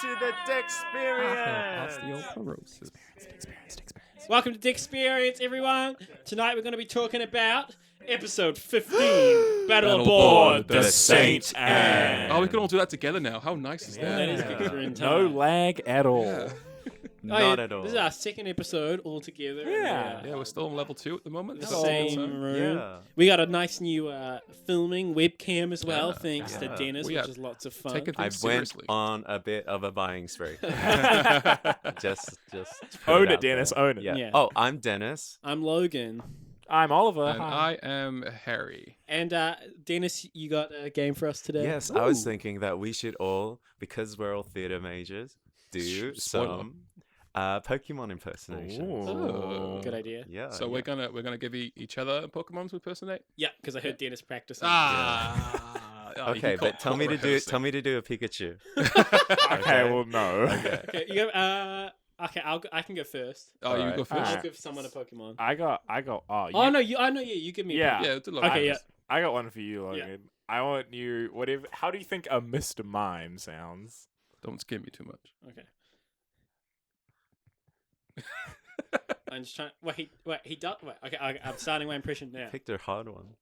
to the Dexperience. Osteoporosis. Welcome to Dexperience, everyone. Tonight we're going to be talking about episode 15, Battle Aboard the Saint Anne. Oh, we can all do that together now. How nice is That that? is good for in No time. lag at all. Yeah. Not at all. This is our second episode all together. Yeah. Yeah, we're still on level 2 at the moment. The so that's same good, so- room. Yeah. We got a nice new filming webcam as well, Yeah. thanks to Yeah. Dennis, We which are is lots of fun. taking I things went seriously. on a bit of a buying spree. just put Own it, out Dennis. there. Own it. Yeah. Yeah. Oh, I'm Dennis. I'm Logan. I'm Oliver. And Hi. I am Harry. And Dennis, you got a game for us today? Yes, I was thinking that we should all, because we're all theater majors, do Spoiler. some Pokemon impersonations. Oh. Good idea. Yeah. So we're gonna give each other Pokemon to impersonate. Yeah, because I heard Dennis practicing. Ah. Oh, you Okay, can call but tell me to do rehearsing. Tell me to do a Pikachu. Okay, well, no. Okay, you go. Okay, I can go first. Oh, you Alright. go first. I'll Alright. give someone a Pokemon. I got. Oh, Oh no, you give me. Yeah. A Pokemon. Yeah, do like Okay, this. yeah. I got one for you, Logan. Yeah. I want you. Whatever. How do you think a Mr. Mime sounds? Don't scare me too much. Okay. I'm just trying. Wait, he does. Wait, okay, I'm starting my impression now. Picked a hard one.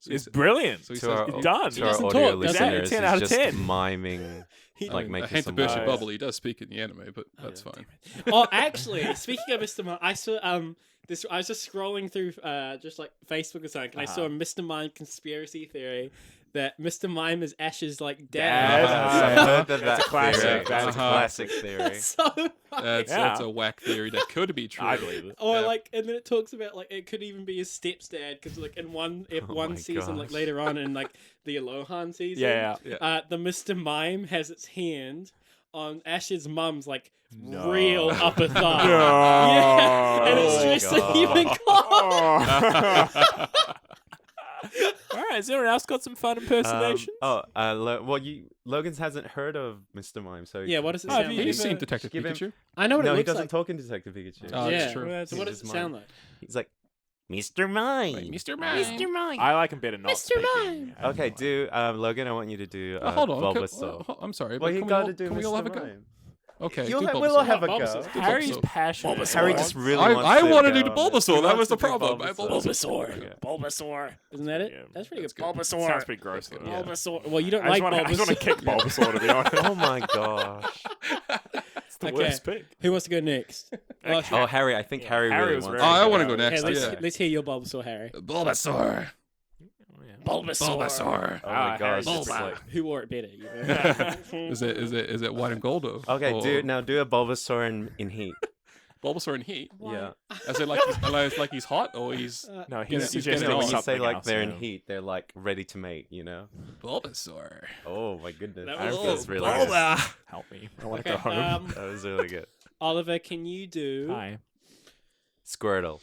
So It's he brilliant. so he To says, our, It's done. to our doesn't audio talk, does he? listeners, 10 out of he's just 10. miming, He- like I making hate to some burst your noise. bubble. He does speak in the anime, but that's yeah, fine. Oh, actually, speaking of Mr. Mime, I saw this. I was just scrolling through just like Facebook or something, and I saw a Mr. Mime conspiracy theory that Mr. Mime is Ash's like dad. I heard that That's a classic. theory. That's That's a a classic theory. That's so funny. That's a whack theory that could be true. I believe it. Or Yeah. like, and then it talks about like it could even be his stepdad because like in one my season, like gosh. later on in like the Alohan season, Yeah. the Mr. Mime has its hand on Ash's mum's like No. real upper thigh. No. Yeah, and it's Oh dressed my in human God. clothes. All right. Has anyone else got some fun impersonations? Logan's hasn't heard of Mr. Mime, so Yeah, what does it Oh, sound have you like? He's Even- seen Detective give him- Pikachu. I know what no, it he looks doesn't like. talk in Detective Pikachu. Oh, yeah. that's true. So what does He's it just sound mime. like? He's like, Mr. Mime. Like, Mr. Mime. Mime. I like him better not Mr. speaking. Mime. Okay, do Logan. I want you to do Hold on. Bulbasaur. I'm sorry. Well, but you can got we to do all, can we all Mr. have a go? Mime. Okay, You'll do we'll all Bulbasaur. have a Bulbasaur. go. Do Harry's Bulbasaur. passionate. Harry just really I wants to wanted to do go on it. Bulbasaur. He That wants was the to do problem. Bulbasaur. Yeah. Bulbasaur. Isn't that it? Yeah, That's pretty that's good. good. Bulbasaur. Sounds pretty gross. Though. Yeah. Bulbasaur. Well, you don't I like just want to Bulbasaur. kick Bulbasaur, to be honest. Oh my gosh. It's the Okay. worst pick. Who wants to go next? Oh, Okay. Oh, Harry. I think Yeah, Harry Harry really was wants. very Oh, I good. want to go Hey, next. let's, Yeah. hear your Bulbasaur, Harry. Bulbasaur. Bulbasaur. Oh my gosh. Harry's It's just like... Who wore it better? You know? Is it white and gold or? Okay, or do a Bulbasaur in heat. Bulbasaur in heat? Yeah. Is it like he's hot or he's No, He's he's getting suggesting on. When you say something like else, they're in yeah. heat, they're like ready to mate. You know. Bulbasaur? Oh my goodness. That That was feels really good. Help me. I want Okay, to go home. That was really good. Oliver, can you do? Hi. Squirtle.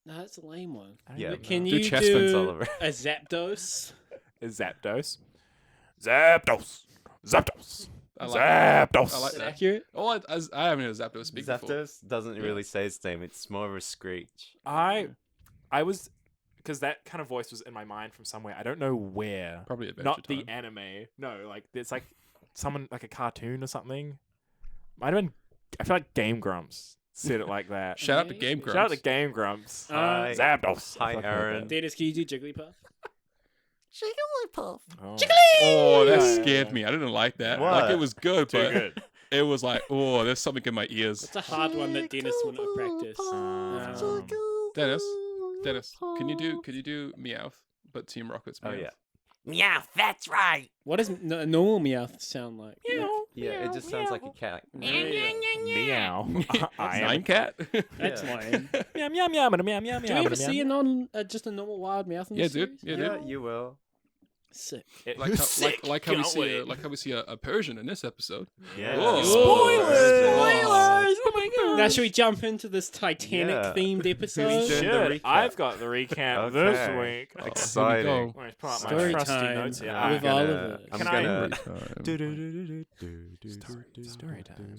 No, that's a lame one. Yeah. But can Do you chest fence, do Oliver. a Zapdos? Zapdos. Zapdos. Zapdos. I like that. Zapdos. I like Is that that. accurate? Oh, I haven't heard Zapdos speak before. Zapdos doesn't really say its name. It's more of a screech. I was, because that kind of voice was in my mind from somewhere. I don't know where. Probably Adventure Not the Time. anime. No, like it's like someone like a cartoon or something. Might have been. I feel like Game Grumps said it like that. Shout out to Game Grumps. Shout out to Game Grumps. Hi. Zapdos. Hi, I fucking Aaron. love Dennis, can you do Jigglypuff? that. Oh. Oh, that Yeah. scared me. I didn't like that. What? Like it was good, Too but good. it was like, oh, there's something in my ears. It's a hard one that Dennis wouldn't have practiced. Dennis, can you do Meowth, but Team Rocket's Oh Meowth? yeah. Yeah, that's right. What does a normal Meowth sound like? Yeah, it just sounds like a cat. Meow. I am. Nine Cat? That's Yeah. lame. Meow meow meow meow meow meow. Do we ever see just a normal wild Meowth in Yeah, this dude. series? Yeah, Yeah, dude. you will. Sick. Like how, Sick. like how we Can't see wait. like how we see a Persian in this episode. Yeah. Whoa. Spoilers! Oh my god. Now should we jump into this Titanic Yeah. themed Who's episode? doing the Shit, recap? I've got the recap this Okay. week. Oh, here we Exciting. go. Let me pull out my Story trusty time notes here. I'm with gonna- Oliver. I'm Can I- gonna. Time. Story time.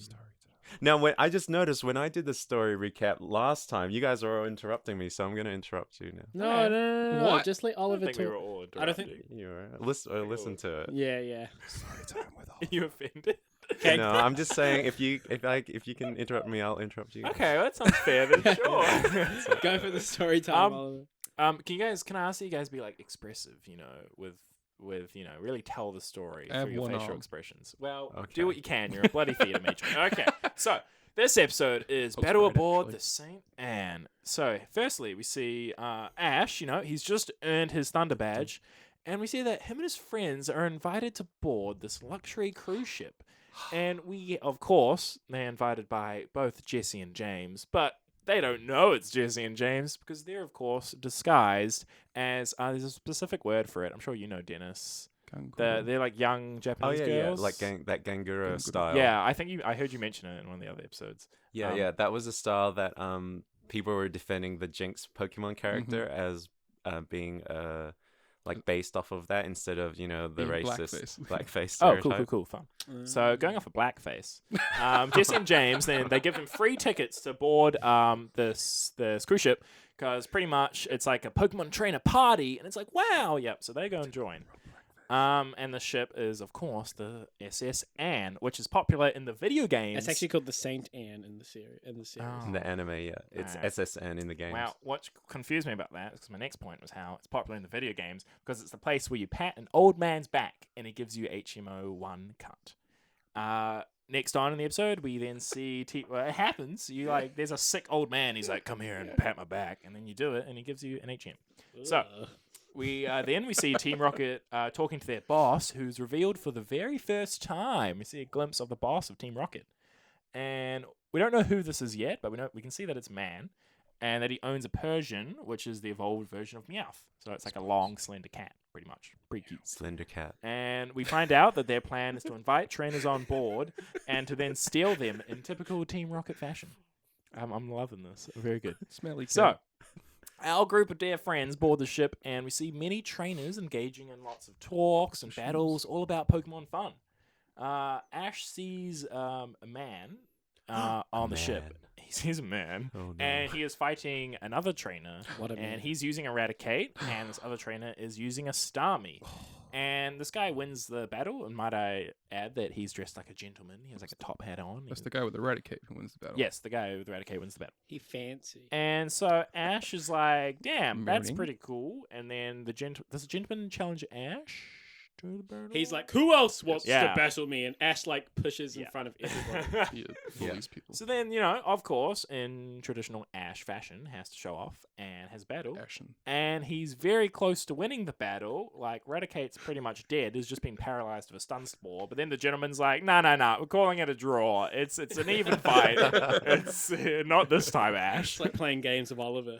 Now, when I just noticed when I did the story recap last time, you guys were all interrupting me, so I'm gonna interrupt you now. No. What? Just let I Oliver think we talk. were all I don't think- interrupting. You were listen to it. Yeah. Story time with Are you offended? Okay. No, I'm just saying if you can interrupt me, I'll interrupt you. Okay, well, that sounds fair then. Sure. Go for the story time, Um, Oliver. Can I ask you guys be like expressive, with really tell the story I have through your one facial arm. expressions. Well, Okay. do what you can. You're a bloody theatre matron. Okay, so this episode is Looks Battle great, Aboard actually. the Saint Anne. So, firstly, we see Ash. He's just earned his Thunder Badge, and we see that him and his friends are invited to board this luxury cruise ship. And of course, they're invited by both Jesse and James, but they don't know it's Jesse and James because they're, of course, disguised as there's a specific word for it. I'm sure you know, Dennis. They're like young Oh Japanese yeah, girls. like that Ganguro style. Yeah, I heard you mention it in one of the other episodes. Yeah, that was a style that people were defending the Jinx Pokemon character as being like based off of that instead of the Being racist blackface Oh, stereotype. cool, fun. So going off of blackface, Jesse and James, then they give them free tickets to board this cruise ship because pretty much it's like a Pokemon trainer party, and it's like wow, yep. So they go and join. And the ship is, of course, the SS Anne, which is popular in the video games. It's actually called the Saint Anne in the series. Oh. In the anime, yeah, it's Alright. SSN in the games. Wow, what confused me about that, because my next point was how it's popular in the video games, because it's the place where you pat an old man's back, and he gives you HMO 1 cut. Next on in the episode, we then see it happens. There's a sick old man. He's like, "Come here and pat my back," and then you do it, and he gives you an HM. So we see Team Rocket talking to their boss, who's revealed for the very first time. We see a glimpse of the boss of Team Rocket, and we don't know who this is yet, but we can see that it's man, and that he owns a Persian, which is the evolved version of Meowth. So it's like a long, slender cat, pretty much. Pretty cute. Slender cat. And we find out that their plan is to invite trainers on board and to then steal them in typical Team Rocket fashion. I'm loving this. Very good. Smelly cat. So, our group of dear friends board the ship, and we see many trainers engaging in lots of talks and battles, all about Pokemon fun. Ash sees a man on the ship. man. He sees a man, Oh no. and he is fighting another trainer. What a man. And he's using Eradicate, and this other trainer is using a Starmie. And this guy wins the battle, and might I add that he's dressed like a gentleman. He has like a top hat on. That's the guy with Eradicate who wins the battle. Yes, the guy with Eradicate wins the battle. He fancy. And so Ash is like, damn, that's Morning. pretty cool. And then does the gentleman challenge Ash to the battle? He's like, who else wants Yeah. to battle me? And Ash like pushes in Yeah. front of everybody. He Yeah. bullies people. So then, of course, in traditional Ash fashion, has to show off and has battle. Ashen. And he's very close to winning the battle. Like, Raticate's pretty much dead. He's just been paralyzed with a stun spore. But then the gentleman's like, no, we're calling it a draw. It's an even fight. It's not this time, Ash. It's like playing games of Oliver.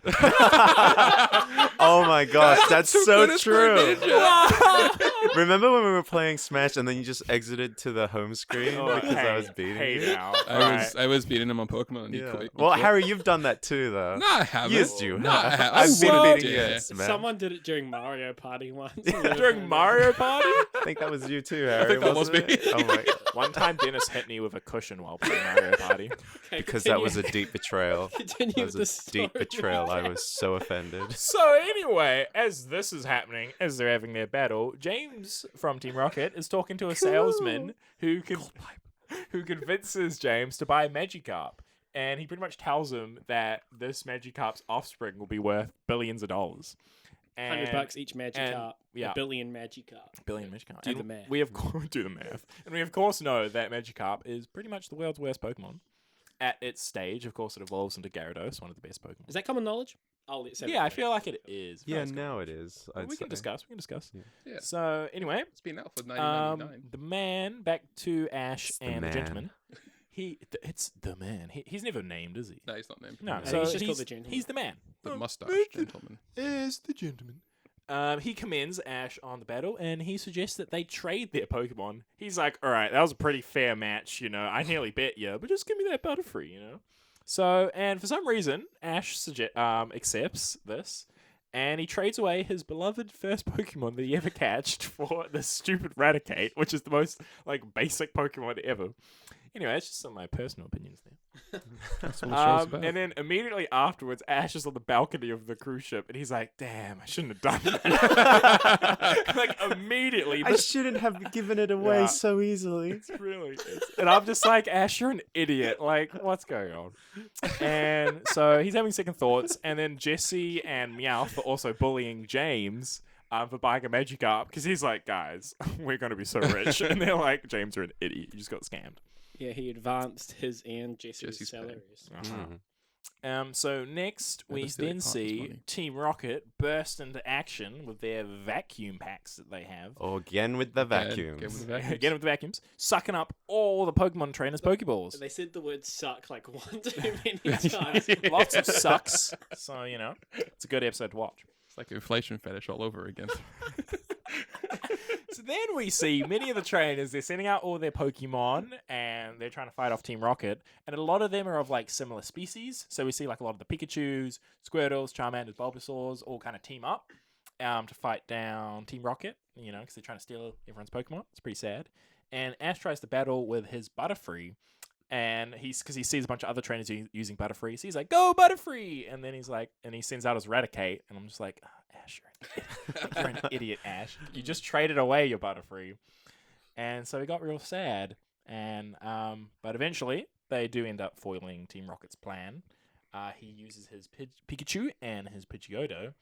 Oh my gosh, that's too so good as for a true. Remember when we were playing Smash and then you just exited to the home screen because I was beating you? now. I was beating him on Pokemon and he Yeah. quit. Well, Harry, you've done that too, though. No, I haven't. Yes, you No, have. I have. I've been Whoa. beating you Yeah. at Smash. Someone did it during Mario Party once. During Mario Party? I think that was you too, Harry. think that was wasn't me. it? Oh my! One time Dennis hit me with a cushion while playing Mario Party. Okay, Because that was a continue. deep betrayal. Continue That with was the a deep story. betrayal. I was so offended. So anyway, as this is happening, as they're having their battle, James from Team Rocket is talking to a salesman who convinces James to buy a Magikarp. And he pretty much tells him that this Magikarp's offspring will be worth billions of dollars. And $100 each Magikarp. yeah. A billion Magikarp. billion Magikarp. Do And the math. We do the math. And we of course know that Magikarp is pretty much the world's worst Pokemon. At its stage, of course, it evolves into Gyarados, one of the best Pokemon. Is that common knowledge? I'll let Yeah, I feel like it is. Yeah, That's now it is. cool. I'd We can say. discuss. We can discuss. Yeah. So anyway, It's been out for 1999. the man, back to Ash It's the and the man. gentleman. It's the man. He's never named, is he? No, he's not named. No, No, so he's just called the gentleman. He's the man. The mustache gentleman. Is the gentleman. He commends Ash on the battle, and he suggests that they trade their Pokemon. He's like, all right, that was a pretty fair match, I nearly bet you, but just give me that Butterfree, So, and for some reason, Ash accepts this, and he trades away his beloved first Pokemon that he ever catched for the stupid Raticate, which is the most, basic Pokemon ever. Anyway, that's just some of my personal opinions there. That's what the show's about. And then immediately afterwards, Ash is on the balcony of the cruise ship, and he's like, "Damn, I shouldn't have done that." Like immediately, I shouldn't have given it away Yeah. so easily. and I'm just like, Ash, you're an idiot. Like, what's going on? And so he's having second thoughts, and then Jesse and Meowth are also bullying James for buying a Magikarp because he's like, guys, we're going to be so rich. And they're like, James, you're an idiot. You just got scammed. Yeah, he advanced his and Jesse's Jesse's pay. salaries. So next we Never steal your then partner's see money. Team Rocket burst into action with their vacuum packs that they have. Again with the vacuums. Again with the vacuums. Again with the vacuums, sucking up all the Pokemon trainers' Pokeballs. They said the word suck like one too many times. Lots of sucks. So, it's a good episode to watch. It's like inflation fetish all over again. So then we see many of the trainers, they're sending out all their Pokemon and they're trying to fight off Team Rocket. And a lot of them are of like similar species. So we see like a lot of the Pikachus, Squirtles, Charmanders, Bulbasaurs all kind of team up to fight down Team Rocket, because they're trying to steal everyone's Pokemon. It's pretty sad. And Ash tries to battle with his Butterfree. And because he sees a bunch of other trainers using Butterfree, so he's like, "Go Butterfree!" And then he's like, and he sends out his Raticate, and I'm just like, Ash, you're an idiot, Ash. You just traded away your Butterfree, and so he got real sad. And but eventually they do end up foiling Team Rocket's plan. He uses his Pikachu and his Pidgeotto,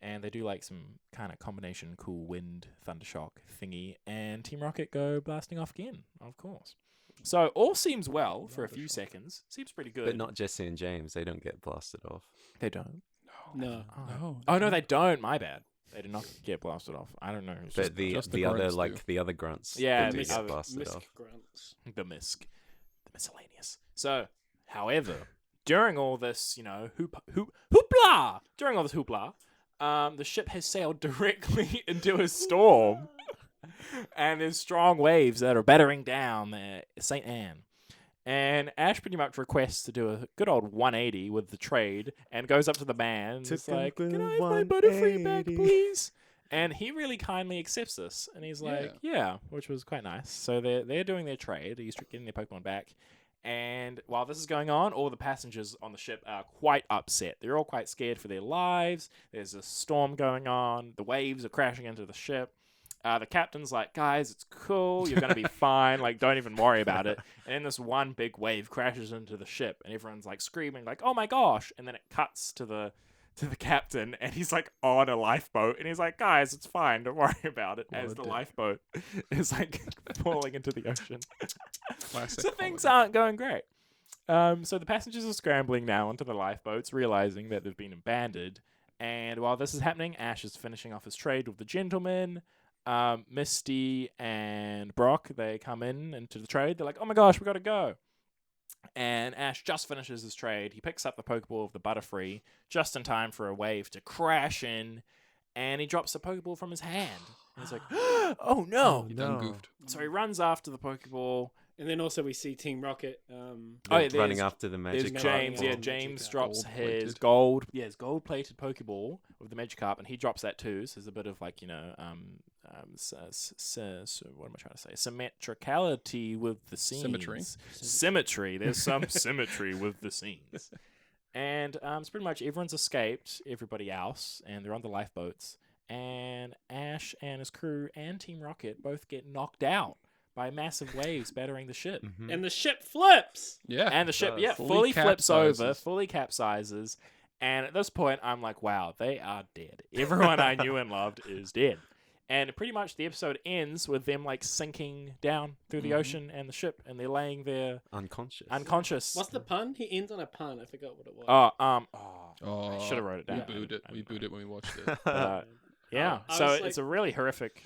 and they do like some kind of combination cool wind thundershock thingy, and Team Rocket go blasting off again, of course. So all seems well for a few seconds. Seems pretty good. But not Jesse and James. They don't get blasted off. They don't. No. No. Oh no, they don't. My bad. They did not get blasted off. I don't know. It's But just the the other grunts do. the other grunts. Yeah, they do the get other- blasted Misk off. grunts. the miscellaneous. So, however, during all this, hoopla! During all this hoopla, the ship has sailed directly into a storm, and there's strong waves that are battering down St. Anne. And Ash pretty much requests to do a good old 180 with the trade, and goes up to the man and is Took a like, good "Can I have my Butterfree back, 180." please?" And he really kindly accepts this, and he's like, "Yeah," which was quite nice. So they're doing their trade. He's getting their Pokemon back. And while this is going on, all the passengers on the ship are quite upset. They're all quite scared for their lives. There's a storm going on. The waves are crashing into the ship. The captain's like, "Guys, it's cool. You're going to be fine. Like, don't even worry about it." And then this one big wave crashes into the ship, and everyone's like screaming, like, "Oh my gosh!" And then it cuts to the captain, and he's like on a lifeboat, and he's like, "Guys, it's fine. Don't worry about it." As the lifeboat is like falling into the ocean. Classic So things holiday. aren't going great. So the passengers are scrambling now onto the lifeboats, realizing that they've been abandoned. And while this is happening, Ash is finishing off his trade with the gentleman. Misty and Brock, they come into the trade. They're like, "Oh my gosh, we got to go." And Ash just finishes his trade. He picks up the Pokeball of the Butterfree just in time for a wave to crash in, and he drops the Pokeball from his hand. And he's like, "Oh no!" You done goofed. So he runs after the Pokeball. And then also we see Team Rocket. They're there's- running after the There's magic. James. Magikarp. Yeah, James Magikarp. drops his Gold-plated. gold-plated Pokeball with the Magikarp, and he drops that too. So there's a bit of like what am I trying to say? Symmetricality with the scenes. Symmetry. There's some symmetry with the scenes. And it's pretty much everyone's escaped, everybody else, and they're on the lifeboats. And Ash and his crew and Team Rocket both get knocked out by massive waves battering the ship. Mhm. And the ship flips! Yeah. And the ship, does. fully flips over, capsizes. fully capsizes. And at this point, I'm like, wow, they are dead. Everyone I knew and loved is dead. And pretty much the episode ends with them like sinking down through the ocean and the ship, and they're laying there Unconscious. unconscious. What's the pun? He ends on a pun. I forgot what it was. Oh, I should have wrote it down. We booed it. We booed it when we watched it. Yeah, I so was it's like- a really horrific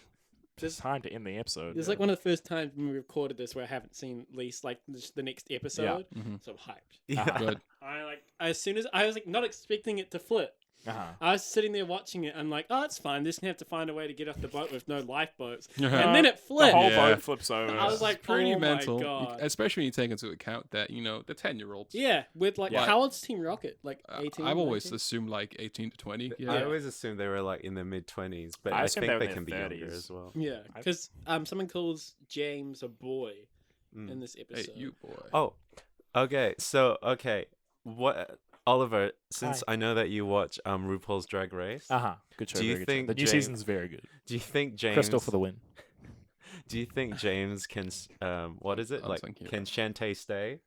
This- time to end the episode. It's like one of the first times when we recorded this where I haven't seen at least like the next episode. Mhm. So I'm hyped. Yeah. Good. As soon as I was like not expecting it to flip. Uh-huh. I was sitting there watching it. I'm like, oh, it's fine. They're just gonna have to find a way to get off the boat with no lifeboats. Yeah. And then it The flipped. whole Yeah. boat flips over. I was like, Pretty oh mental, my god. especially when you take into account that the 10-year-olds. Yeah, with like Yeah. how old's Team Rocket? Like 18. I've always 19? assumed like 18 to 20. I Yeah. always assumed they were like in their mid-20s, but I I assumed think they they were in can be their younger 30s. as well. Yeah, because someone calls James a boy, in this Hey, episode. you boy. Oh, okay. So, what, Oliver? Since Hi. I know that you watch RuPaul's Drag Race, Good show. Do you very good show. think the new James- season's very good? do you think James? Crystal for the win. Do you think James can? What is it I'm like? thinking Can Shantae stay?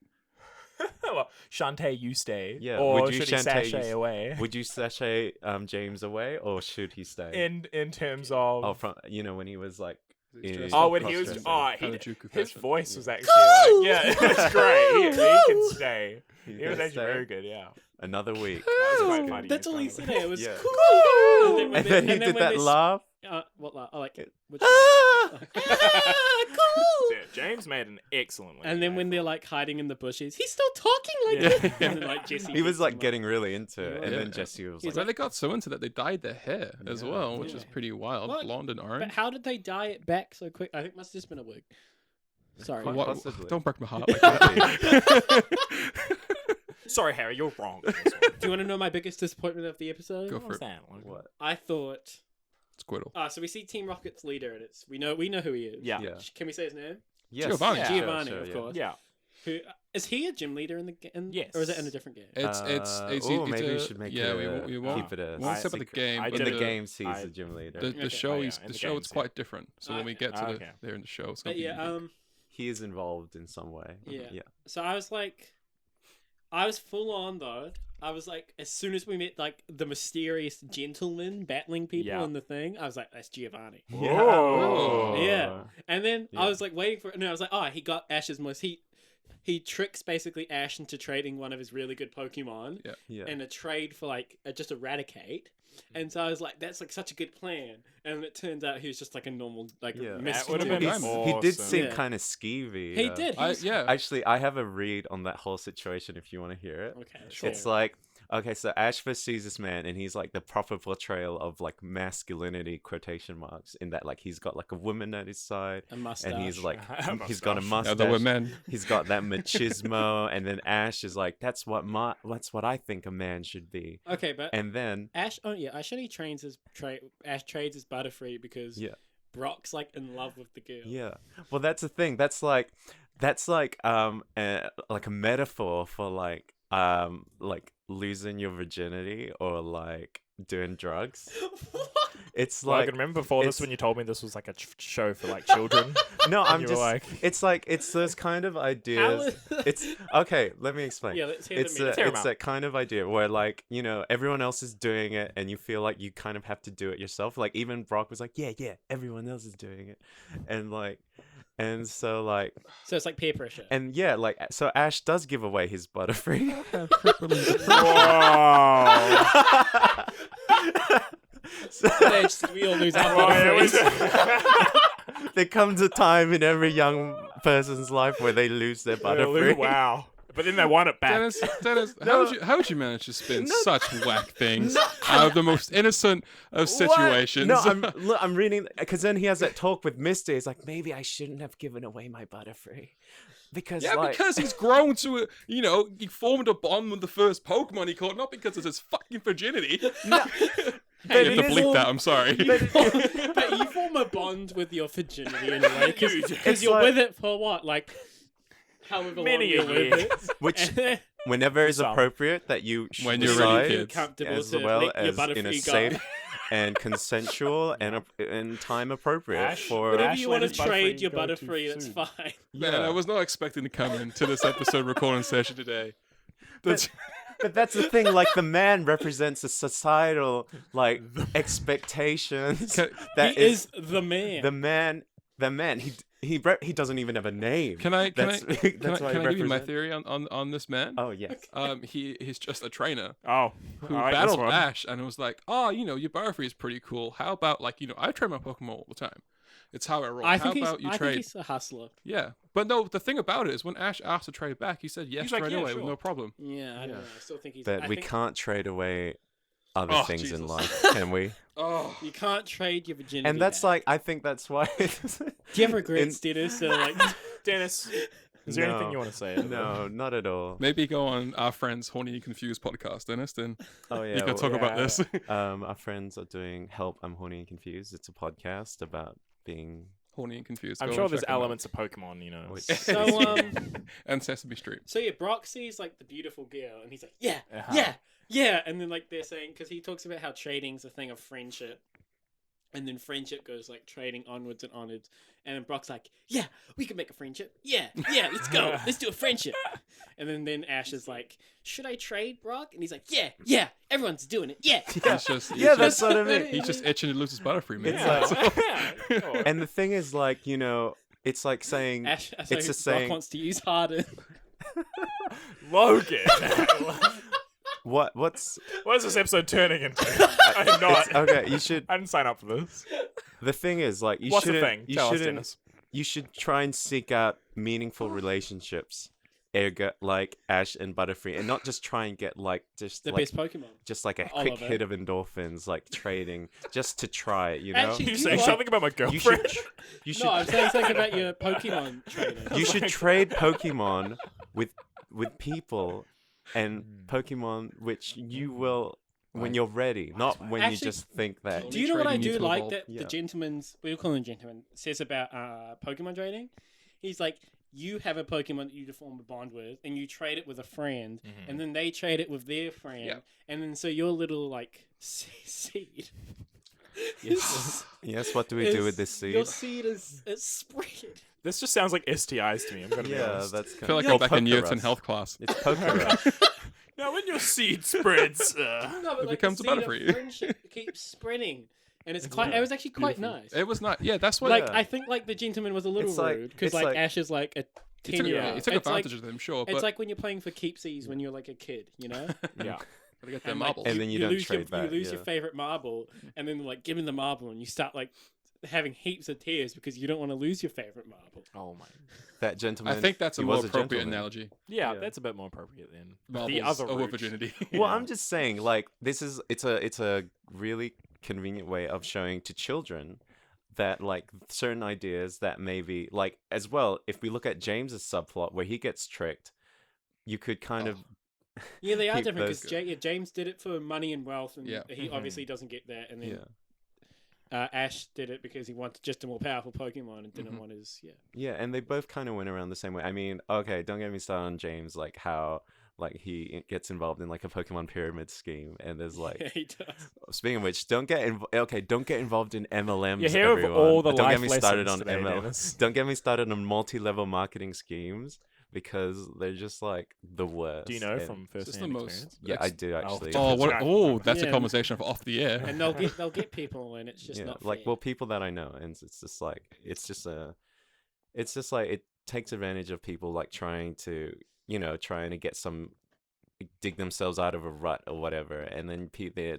Well, Shantae, you stay. Yeah, Or would you should he Shantae, sashay you- away? Would you sashay James away, or should he stay? In terms of Oh, from when he was like. Is it in- dressed oh, up when he was cross-dressing. Harajuku his fashion. voice was Yeah. actually like, yeah, it was great. He can stay. He It was can actually stay. very good. Yeah, Another week. that was quite funny. That's all he It's said. kind of It was Yeah. cool. And then he did that laugh. What laugh? I like it. Which Yeah, James made an excellent one. And then when they're like hiding in the bushes, he's still talking like Yeah. this. And then like Jesse. He was gets like him, getting really into it, and Yeah. then Jesse was He's like, Well, they got so into that they dyed their hair as Yeah. well, which Yeah. is pretty wild. What? Blonde and But orange. how did they dye it back so quick? I think it must have just been a wig. Sorry. Quite What- possibly. Don't break my heart like that. Sorry, Harry, you're wrong. Do you want to know my biggest disappointment of the episode? Go What for was it. that? what? I thought. Squirtle. So we see Team Rocket's leader, and we know who he is. Yeah. Yeah. Can we say his name? Yes. Giovanni. Yeah. Giovanni, Sure, of yeah. course. Yeah. Who is he a gym leader in the game? Yes. Or is it in a different game? It's maybe we should make yeah, it. we won't. Keep it a we won't say about the secret. game. I but In the the, games, he's I- the gym leader. the Okay. show Oh, yeah, is in the the show. games, It's quite different. So when we Okay. get to Okay. there in the show, it's But gonna be yeah, He is involved in some way. Yeah. So I was full on though. I was like, as soon as we met like the mysterious gentleman battling people Yeah. in the thing, I was like, that's Giovanni. Whoa. Yeah. And then Yeah. I was like waiting for. No, I was like, oh, he got Ash's most. He tricks basically Ash into trading one of his really good Pokemon Yeah. in a trade for like just Eradicate. And so I was like, that's like such a good plan. And it turns out he was just like a normal like Yeah. mystery. That would've been He's- Diamond. He did awesome. seem Yeah. kind of skeevy. He did. He was- yeah. Actually, I have a read on that whole situation if you want to hear it. Okay. Sure. It's like, okay, so Ash first sees this man, and he's like the proper portrayal of like masculinity, quotation marks, in that like he's got like a woman at his side, A mustache. and he's like, A he's got a mustache. Yeah, mustache. there were men. He's got that machismo, and then Ash is like, that's what I think a man should be. Okay, but And then Ash. Oh yeah, Ash only trains his Ash trades his Butterfree because Yeah. Brock's like in love with the girl. yeah, well, that's the thing. That's like like a metaphor for like losing your virginity or like doing drugs. It's Well, I like can remember before this it's- when you told me this was like a show for like children. no, I'm you were just like- it's those kind of ideas. It's okay. Let me explain. Yeah, let's hear It's the meaning. Tear 'em it's out. that kind of idea where like everyone else is doing it and you feel like you kind of have to do it yourself. Like even Brock was like, yeah, everyone else is doing it, and so like So it's like peer pressure. and yeah, like so Ash does give away his Butterfree. Whoa. So- We all lose our Well, it Butterfrees. there comes a time in every young person's life where they lose their Butterfree. Wow. But then they want it back. Dennis, No. how would you manage to spin such whack things out of the most innocent of situations? No, I'm reading because then he has that talk with Misty. He's like, maybe I shouldn't have given away my Butterfree because yeah, like, because he's grown to it. He formed a bond with the first Pokemon he caught, not because of his fucking virginity. But You it have to is- bleep that. I'm sorry. But you form a bond with your virginity in a way because It's you're like- with it for what, like however Many long a you're year. with it. which And then whenever is Some. appropriate that you When you're ready, decide kids. comfortable as to well let your as in a Butterfree go. safe and consensual and time appropriate Ash, for Whenever Ash you let want his to trade Butterfree your go too Butterfree, that's soon. fine. Man, I was not expecting to come into this episode recording session today. That's But that's the thing, like the man represents a societal like expectations Can- that He is the man. the man he doesn't even have a name. can I That's can I why he give you my represents- theory on this man? Oh yes. He's just a trainer Oh. who I like this battled one. Ash and was like, oh, your Butterfree is pretty cool. How about I train my Pokemon all the time. It's how I roll. I How think about you I think trade? he's a hustler. Yeah, but no. The thing about it is, when Ash asked to trade back, he said yes He's like, right yeah, away with sure. no problem. Yeah, I don't Yeah. know. I still think he's. But I we think can't trade away other Oh, things in Jesus. life, can we? Oh, You can't trade your virginity. And that's back. like I think that's why. Do you have regrets, Dennis? So like, Dennis, is there anything No. you want to say? No, not at all. maybe go on our friends Horny and Confused podcast, Dennis, and Oh yeah. you can talk about yeah. this. Our friends are doing Help I'm Horny and Confused. It's a podcast about being Horny and confused. I'm Go sure and there's check 'em out. elements of Pokemon, you know. Which- So And Sesame Street. so yeah, Brock sees like the beautiful girl, and he's like, yeah, Uh-huh. yeah, yeah, and then like they're saying because he talks about how trading's a thing of friendship, and then friendship goes like trading onwards and onwards, and then Brock's like, yeah, we can make a friendship, yeah, let's go, let's do a friendship, and then Ash is like, should I trade Brock? And he's like, yeah, everyone's doing it, yeah. He's just, Yeah, that's what I mean. He's just itching to lose his Butterfree, man. Yeah. Sure. And the thing is, like, you know, it's like saying Ash, it's Brock just saying wants to use Harden. Logan. what's What is this episode turning into? I'm not. it's, okay. You should. I didn't sign up for this. The thing is, like, you What's the shouldn't. thing? You Tell us, shouldn't. Dennis. You should try and seek out meaningful relationships, ergo, like Ash and Butterfree, and not just try and get like just The like best Pokemon. just like a All quick of it. hit of endorphins, like trading, just to try it. You know, Actually, You you saying what? something about my you should. girlfriend? You should. No, I'm saying something about your Pokemon trading. You should trade Pokemon with people and Pokemon which you will when you're ready, not when you Actually, just think that. Do you know what I Trading do needs to like evolve. that Yeah. the gentleman's, we call him gentleman, says about Pokemon trading? He's like, you have a Pokemon that you form a bond with, and you trade it with a friend, and then they trade it with their friend, Yeah. and then so your little like seed. Yes. Yes. What do we do with this Your seed? seed is spread. This just sounds like STIs to me. I'm gonna be Yeah, honest. that's I kind feel like of I'm back in Poker Newton Rust. health class. It's poker Rust. Now, when your seed spreads, No, but It like becomes the a seed of Butterfree. friendship keeps spreading, and it's quite. It was actually quite nice. It was not. Yeah, that's what. Like Yeah. I think like the gentleman was a little It's like- rude because it's like like- Ash is like a he took, 10-year-old. he took It's like- advantage of them, sure, It's but like when you're playing for keepsies when you're like a kid, you know? yeah. gotta get their And, like, marbles. And then you don't lose trade your, back, You lose yeah. your favorite marble, and then like give him the marble, and you start like having heaps of tears because you don't want to lose your favorite marble. Oh my. That gentleman. I think that's a he more was appropriate gentleman. analogy. Yeah, Yeah. that's a bit more appropriate than Marbles the other over route. virginity. Well, I'm just saying, like, it's a really convenient way of showing to children that like certain ideas that maybe like as well. If we look at James's subplot where he gets tricked, you could kind of Yeah, they are Keep different those- because James did it for money and wealth, and Yeah. he obviously doesn't get that. And then yeah. Ash did it because he wanted just a more powerful Pokemon and didn't want his Yeah, and they both kind of went around the same way. I mean, okay, don't get me started on James, like how like he gets involved in like a Pokemon pyramid scheme, and there's like, Yeah, he does. speaking of which, don't get involved in MLMs. You hear of everyone. all the Don't life get me started lessons on today, ML. Dennis. Don't get me started on multi-level marketing schemes because they're just like the worst. Do you know and- from Just the first-hand most. experience? Yeah, I do actually. Oh, what? Right. Oh, that's Yeah. a conversation for off the air. And they'll get people, and it's just Yeah, not like fair. well, people that I know, and it's just like it's just like it takes advantage of people like trying to get some dig themselves out of a rut or whatever, and then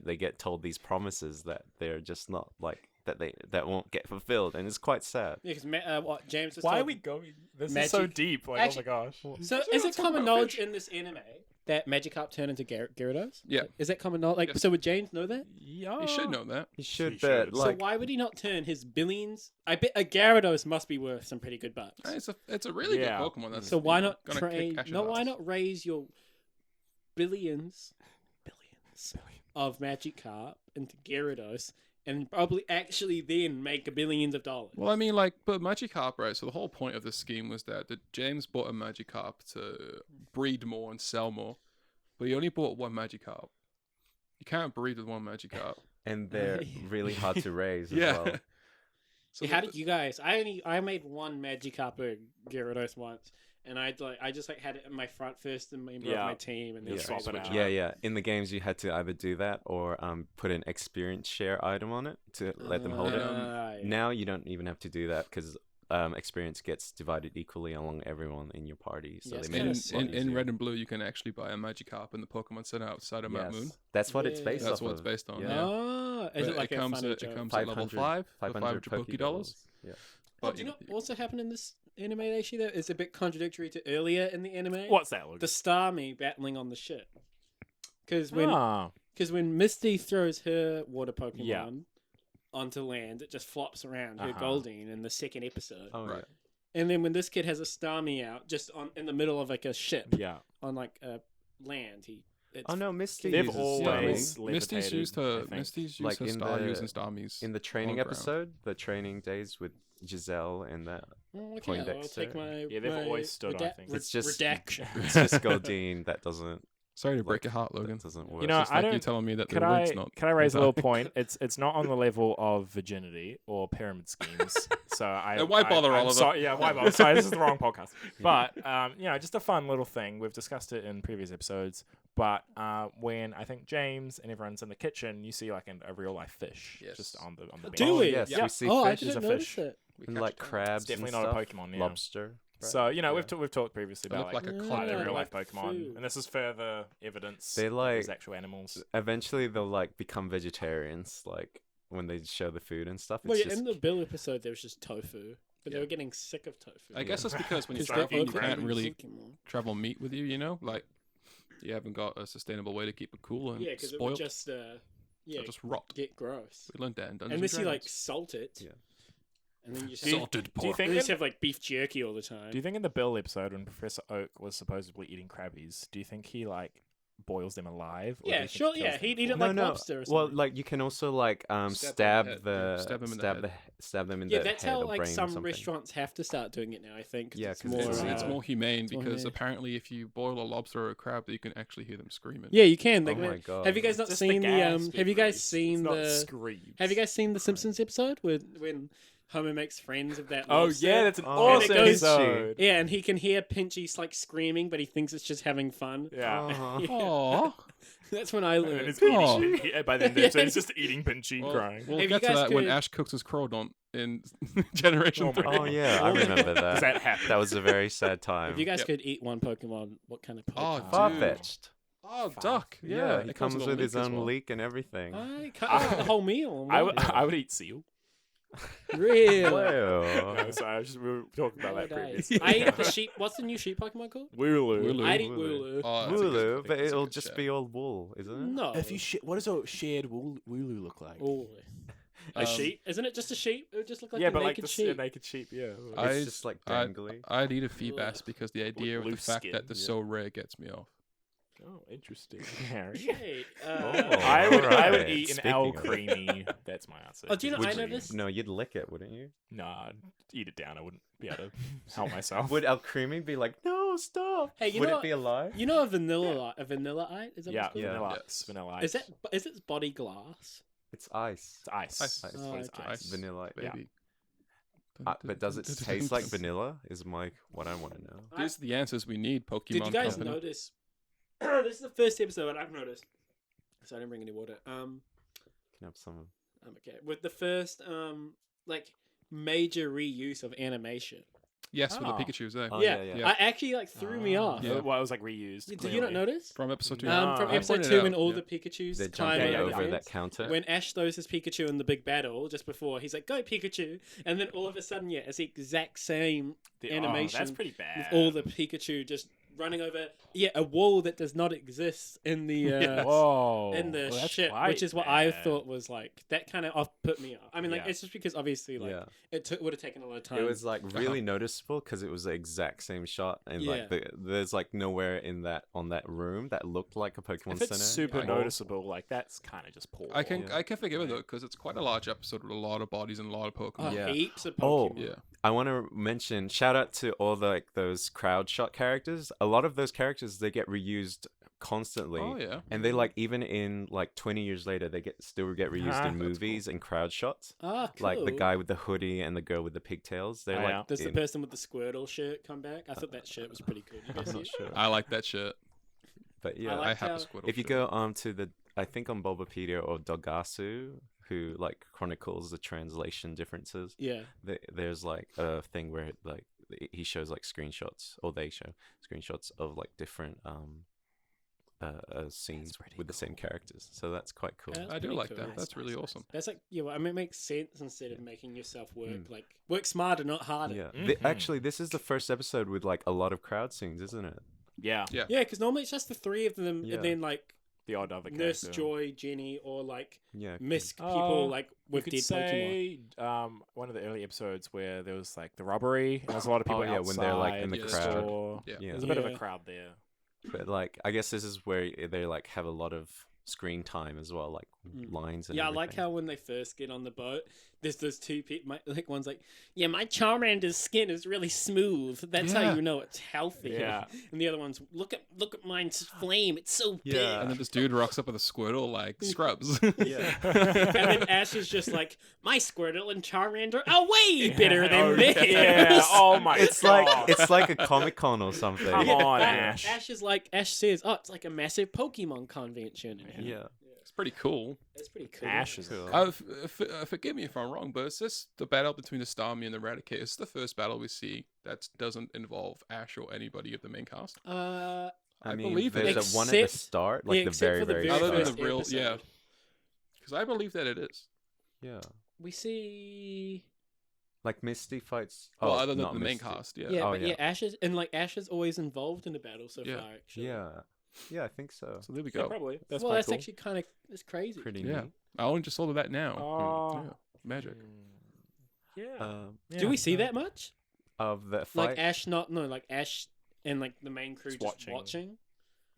they get told these promises that they're just not like that won't get fulfilled, and it's quite sad. Yeah, because what James was Why are told- we going? This is so Magic- deep. Like, Actually- oh my gosh. So is it common knowledge in this anime that Magikarp turn into Gyarados? Yeah. Is that common knowledge? Like, Yes. so would James know that? Yeah. You should know that. You should, He but should. like So why would he not turn his billions? I bet a Gyarados must be worth some pretty good bucks. It's a really Yeah. good Pokemon. That's So why not gonna trade? kick Ash's No, why ass. not raise your billions of Magikarp into Gyarados and probably actually then make billions of dollars? Well, I mean, like, but Magikarp, right? So the whole point of this scheme was that James bought a Magikarp to breed more and sell more, but he only bought one Magikarp. You can't breed with one Magikarp. and they're really hard to raise as Yeah. well. So How did you guys? I made one Magikarp or Gyarados once, and I just had it in my front first and member Yeah. of my team, and then You I swap it switched out. Yeah. In the games, you had to either do that or put an experience share item on it to let them hold it. Yeah. Now you don't even have to do that because experience gets divided equally along everyone in your party. So Yeah, it's they made kinda it sick. a lot in easier. Red and Blue, you can actually buy a Magikarp in the Pokemon Center outside of Mount Moon. That's what it's Yeah. based That's off what it's of. based on. Yeah. Yeah. Oh, is But it like a comes funny at, joke? it comes at level 5 for 500 Pokédollars. Yeah. Oh, do you know what also happened in this anime actually though? It's a bit contradictory to earlier in the anime. What's that, Luke? The Starmie battling on the ship. Because when Ah. Misty throws her water Pokemon Yeah. onto land, it just flops around her Uh-huh. Goldeen in the second episode. Oh, Right. And then when this kid has a Starmie out, just in the middle of like a ship Yeah. on like land, he It's, Oh no, Misty They've uses always training. Misty's used levitated, I her. think. Misty's used Like her in star the- using Starmies. in the training on ground. episode, the training days with Giselle and that. okay, I'll Poindexter. take my. Yeah, they've my always stood, I think. It's just redaction. It's just Goldine that doesn't Sorry to break like, your heart, Logan. that doesn't work. You know, It's just I like don't. you telling me that the Could wig's I not. can I raise a little dark. point? It's not on the level of virginity or pyramid schemes. So I Then why bother, I'm Oliver? Sorry, yeah, why bother? Sorry, this is the wrong podcast. But just a fun little thing. We've discussed it in previous episodes. But when I think James and everyone's in the kitchen, you see like a real life fish Yes. just on the bench. Do Oh, we? yes, Yeah. we see Oh, I fish. There's didn't a notice fish. it. We And catch like crabs. crabs. It's definitely and not a stuff. Pokemon. Yeah. Lobster. So right? Yeah. we've talked previously They about look like a like cod. they're real life like Pokemon, food. and this is further evidence They that like- there's actual animals. Eventually, they'll like become vegetarians. Like when they show the food and stuff. It's Well, yeah, just in the Bill episode, there was just tofu, but they Yeah. were getting sick of tofu. I guess it's because when you Because travel, you they're can't open really Pokemon. travel meat with you. You know, like you haven't got a sustainable way to keep it cool and Yeah, because it would spoiled. just It'll just rot. get gross. We learned that in Dungeons Unless you like Dragons. salt it. Yeah. And then you just Salted Do you pork. think you just in- have like beef jerky all the time. Do you think in the Bill episode when Professor Oak was supposedly eating crabbies, do you think he like boils them alive? Or do you Yeah, think he sure. kills Yeah, them he'd eat before? it No, like no. lobster or Well, something. like you can also like Stab them in stab the head. Yeah, the stab 'em in the head. stab them in yeah, the that's head how or like brain or some something. restaurants have to start doing it now. I think. 'cause Yeah, it's 'cause more. It's more humane more because humane. apparently if you boil a lobster or a crab, you can actually hear them screaming. Yeah, you can. Oh Like, my god. have you guys not Just seen the gas Have being you guys released. seen It's not the screams. Have you guys seen the Simpsons episode when Homer makes friends of that? Oh lobster? yeah, that's an Oh, awesome and it goes- episode. Yeah, and he can hear Pinchy like screaming, but he thinks it's just having fun. Yeah. Uh-huh. Aww. That's when I And learned. it's Aw. eating, by the end of the episode, he's just eating Pinchy, Well, crying. we'll If you get to guys that when could- Ash cooks his crawdont in Generation Oh my 3. Oh yeah, I remember that. Does that happen? That was a very sad time. If you guys Yep. could eat one Pokemon, what kind of Oh, Pokemon? Far-fetched. Oh, Fuck. duck. Yeah, Yeah, he it comes a with his leek as own well. leek and everything. I cut the whole meal. I would Yeah. I would eat seal. Really? Whoa. No, sorry, we were talking about that previously. I eat the sheep. What's the new sheep Pokemon called? Wooloo. Wooloo. I'd eat Wooloo. Wooloo. Oh, that's a good- Wooloo, I think but that's a it'll good just shout. be all wool, isn't it? No. What does a shared Wooloo look like? Oh, a Um, sheep? Isn't it just a sheep? It would just look like yeah, a but like naked the sheep. naked sheep. Yeah. It's I- just like I- dangly. I'd eat a Feebas because the idea of the loose fact skin, that they're yeah. so rare gets me off. Oh, interesting. Harry. Okay, I would alright. eat an Speaking L of- creamy. That's my answer. Oh, do you know? Would I you- noticed. No, you'd lick it, wouldn't you? Nah, I'd eat it down. I wouldn't be able to help myself. Would El Creamy be like, no, stop? Hey, you Would know it be alive? You know a vanilla ice? Is that yeah, what it's called? vanilla Yeah. ice. Vanilla ice. Is its body glass? It's ice. It's ice. Ice. That's Oh, what it's okay. ice. Vanilla. Yeah. Baby. But does it taste like vanilla? Is what I want to know. These are the answers we need, Pokemon Did you guys Company. notice? This is the first episode I've noticed. So I didn't bring any water. Can have some. I'm okay. With the first like major reuse of animation. Yes, with the Oh. Pikachu's, eh? Oh, yeah, yeah. I actually like threw me off. Yeah. Well, it was like reused. Did you not clearly. notice? From episode 2. No. From I episode pointed 2 out, when all yeah. the Pikachu's They're climb jumping yeah, over over things. that counter. When Ash throws his Pikachu in the big battle just before, he's like, "Go Pikachu!" And then all of a sudden, yeah, it's the exact same animation that's pretty bad. with all the Pikachu just running over, a wall that does not exist in the Yeah. Whoa. in the Well, that's ship, quite which is what I bad. thought was like that kind of put me off. I mean, like Yeah. it's just because obviously like yeah. it would have taken a lot of time. It was like really noticeable because it was the exact same shot, and like there's like nowhere in that room that looked like a Pokemon If it's Center. super at all. noticeable, like that's kind of just poor. I can Yeah. I can forgive it though because it's quite a large episode with a lot of bodies and a lot of Pokemon. Yeah. heaps of Oh, Pokemon. Yeah. I want to mention shout out to all the like those crowd shot characters. A lot of those characters they get reused constantly. Oh yeah. And they like even in like 20 years later they still get reused in That's cool. movies and crowd shots. Ah, cool. Like the guy with the hoodie and the girl with the pigtails. They're Oh, like yeah. Does the in- person with the Squirtle shirt come back? I thought that shirt was pretty cool. You guys I'm see not it? sure. I like that shit. But yeah, like I have how- a Squirtle. if you shirt. go to the I think on Bulbapedia or Dogasu who like chronicles the translation differences. Yeah. There's like a thing where like he shows like screenshots or they show screenshots of like different scenes pretty with the same characters. So that's quite cool. Yeah. I do pretty like cool. that. Nice, That's really awesome. That's like well, I mean, it makes sense instead of making yourself work smarter, not harder. Yeah. Mhm. Actually, this is the first episode with like a lot of crowd scenes, isn't it? Yeah, Yeah. Yeah, because normally it's just the three of them, Yeah. and then like the odd other Nurse character. Joy, Jenny, or like Yeah. Misk Oh, people like You with could dead Pokemon. say one of the early episodes where there was like the robbery. And there's a lot of people Oh, yeah, when they're, like, in the outside crowd. store. Yeah. Yeah. There's a bit of a Yeah. crowd there. But like, I guess this is where they like have a lot of screen time as well, like lines and Yeah, I like everything. how when they first get on the boat, there's those two people. Like one's like, "Yeah, my Charmander's skin is really smooth. That's how Yeah. you know it's healthy." Yeah. And the other one's, "Look at mine's flame. It's so Yeah. And then this dude rocks up with a Squirtle like Scrubs. Yeah. big." And then Ash is just like, "My Squirtle and Charmander are way better than Oh, this." yeah. Oh my It's god. like a Comic-Con or something. Come on, Ash. Ash says, "Oh, it's like a massive Pokemon convention." Yeah. It's pretty cool. It's pretty cool. Ash is Cool. Forgive me if I'm wrong, but it's just the battle between the Starmie and the Raticate. It's the first battle we see that doesn't involve Ash or anybody of the main cast. I mean, believe it. there's a one at the Except- start, like yeah, the except very, for the very very Other than first the real, episode. yeah. Because I believe that it is. Yeah. We see. Like Misty fights. Well, Oh, other than not the main Misty. cast, yeah. Yeah, Oh, but yeah. Ash is always involved in the battle so Yeah. far. Actually. Yeah. Yeah, I think so. So there we Yeah, go. probably. That's well, quite that's cool. actually kind of crazy. Pretty Yeah. neat. I only just saw that now. Oh. Yeah. Magic. Yeah. Yeah. Do we see that much? Of the Like fight. Ash and like the main crew Just just watching. watching.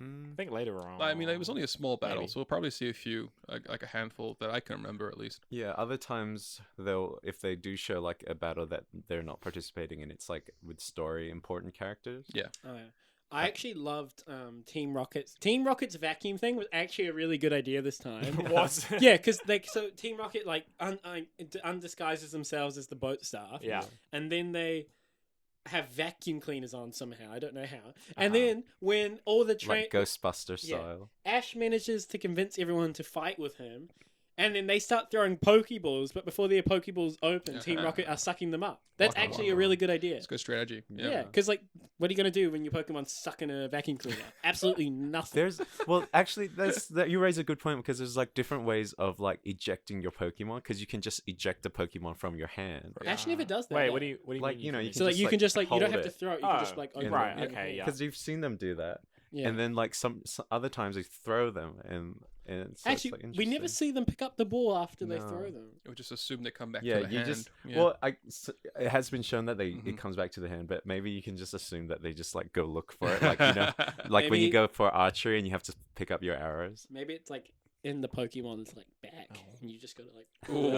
I think later on. I mean, it was only a small battle, Maybe. so we'll probably see a few, like a handful that I can remember at least. Yeah, other times if they do show like a battle that they're not participating in, it's like with story important characters. Yeah. Oh, yeah. I actually loved Team Rocket's vacuum thing was actually a really good idea this time. was. Yeah, because so Team Rocket like undisguises themselves as the boat staff. Yeah. And then they have vacuum cleaners on somehow. I don't know how. And Uh-huh. then when all the Like Ghostbuster Yeah. style. Ash manages to convince everyone to fight with him, and then they start throwing Pokeballs, but before their Pokeballs open, Team Rocket are sucking them up. That's actually a really good idea. It's good strategy. Yeah, because like, what are you gonna do when your Pokemon's stuck in a vacuum cleaner? Absolutely nothing. Actually, you raise a good point because there's like different ways of like ejecting your Pokemon because you can just eject a Pokemon from your hand. Ash never does that. Wait, though. what do you Like, you know, you mean? can So like you can just like you don't hold have to it. throw it. You can just Oh, like open right, it. okay, yeah. Because you've seen them do that, Yeah. and then like some other times they throw them, and so it's, Actually, like, we never interesting. see them pick up the ball after they No. throw them. We'll just assume they come back Yeah, to the you hand. just Yeah. well, it has been shown that Mhm. it comes back to the hand, but maybe you can just assume that they just like go look for it, like you know, like when Maybe- you go for archery and you have to pick up your arrows. Maybe it's like in the Pokemon's like back, and you just gotta like. Ooh.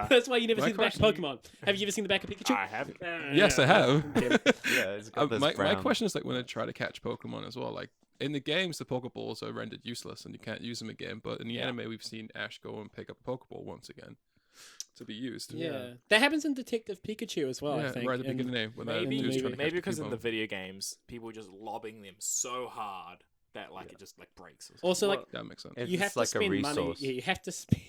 That's why you never My see the back of question- Pokemon. Have you ever seen the back of Pikachu? I have. Yes, I have. Yeah, it's got those my brown- question is like when they try to catch Pokemon as well. Like in the games, the Pokeballs are rendered useless and you can't use them again. But in the Yeah. anime, we've seen Ash go and pick up a Pokeball once again to be used. Yeah, that happens in Detective Pikachu as well. I Yeah, think. right at the and- beginning when maybe- that dude's trying to Maybe catch because in Pokemon. the video games, people were just lobbing them so hard that like it just like breaks. Or something. Also, like That makes sense. It's you have to like a spend money. resource. Yeah, you have to spend.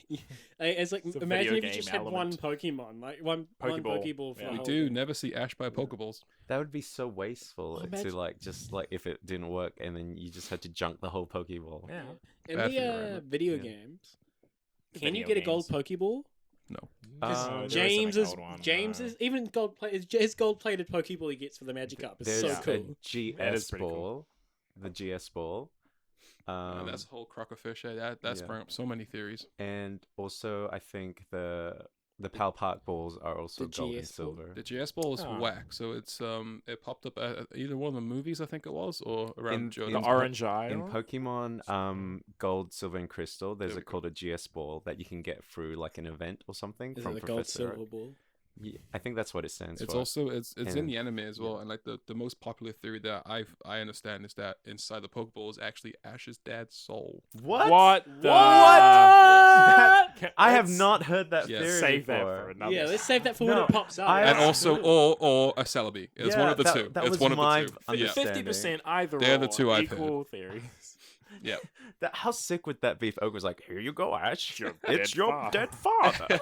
It's like It's a imagine video if you just game had one element. Pokemon, like one Pokeball. Pokeball for Yeah. the We whole do thing. never see Ash buy Pokeballs. That would be so wasteful Imagine- to like just like if it didn't work and then you just had to junk the whole Pokeball. yeah. In Bad for the the environment. video Yeah. games, can you Video get a gold games. Pokeball? No. Because Um, James is James even his gold plated Pokeball he gets for the Magikarp is There's so a cool. That GS is pretty ball, cool. the GS ball. That's a whole crock of fish. That's yeah. brought up so many theories. And also I think the Pal Park balls are also The gold and GS ball? silver. The GS ball is Oh. whack. So it's it popped up at either one of the movies I think it was or around In- Johto. The in orange eye. In Pokemon Gold, Silver, and Crystal, there's There we called a GS ball that you can get through like an event or something Is from it the gold Professor Oak. silver ball? Yeah, I think that's what it stands It's for. also it's in And- the anime as well, and like the most popular theory that I understand is that inside the Pokeball is actually Ash's dad's soul. What? The... That- I have Let's not heard that Yeah. theory Save that before. for another. Yeah, let's save that for No, when it pops up. I- And Yeah. also or a Celebi. It's one Yeah, of the that- two. that it's was one of my the two. Yeah. understanding. 50% either They're the or, two I've heard. equal theories. Yeah. How sick would that be if Oak was like, "Here you go, Ash. Your It's dead your father." dead father."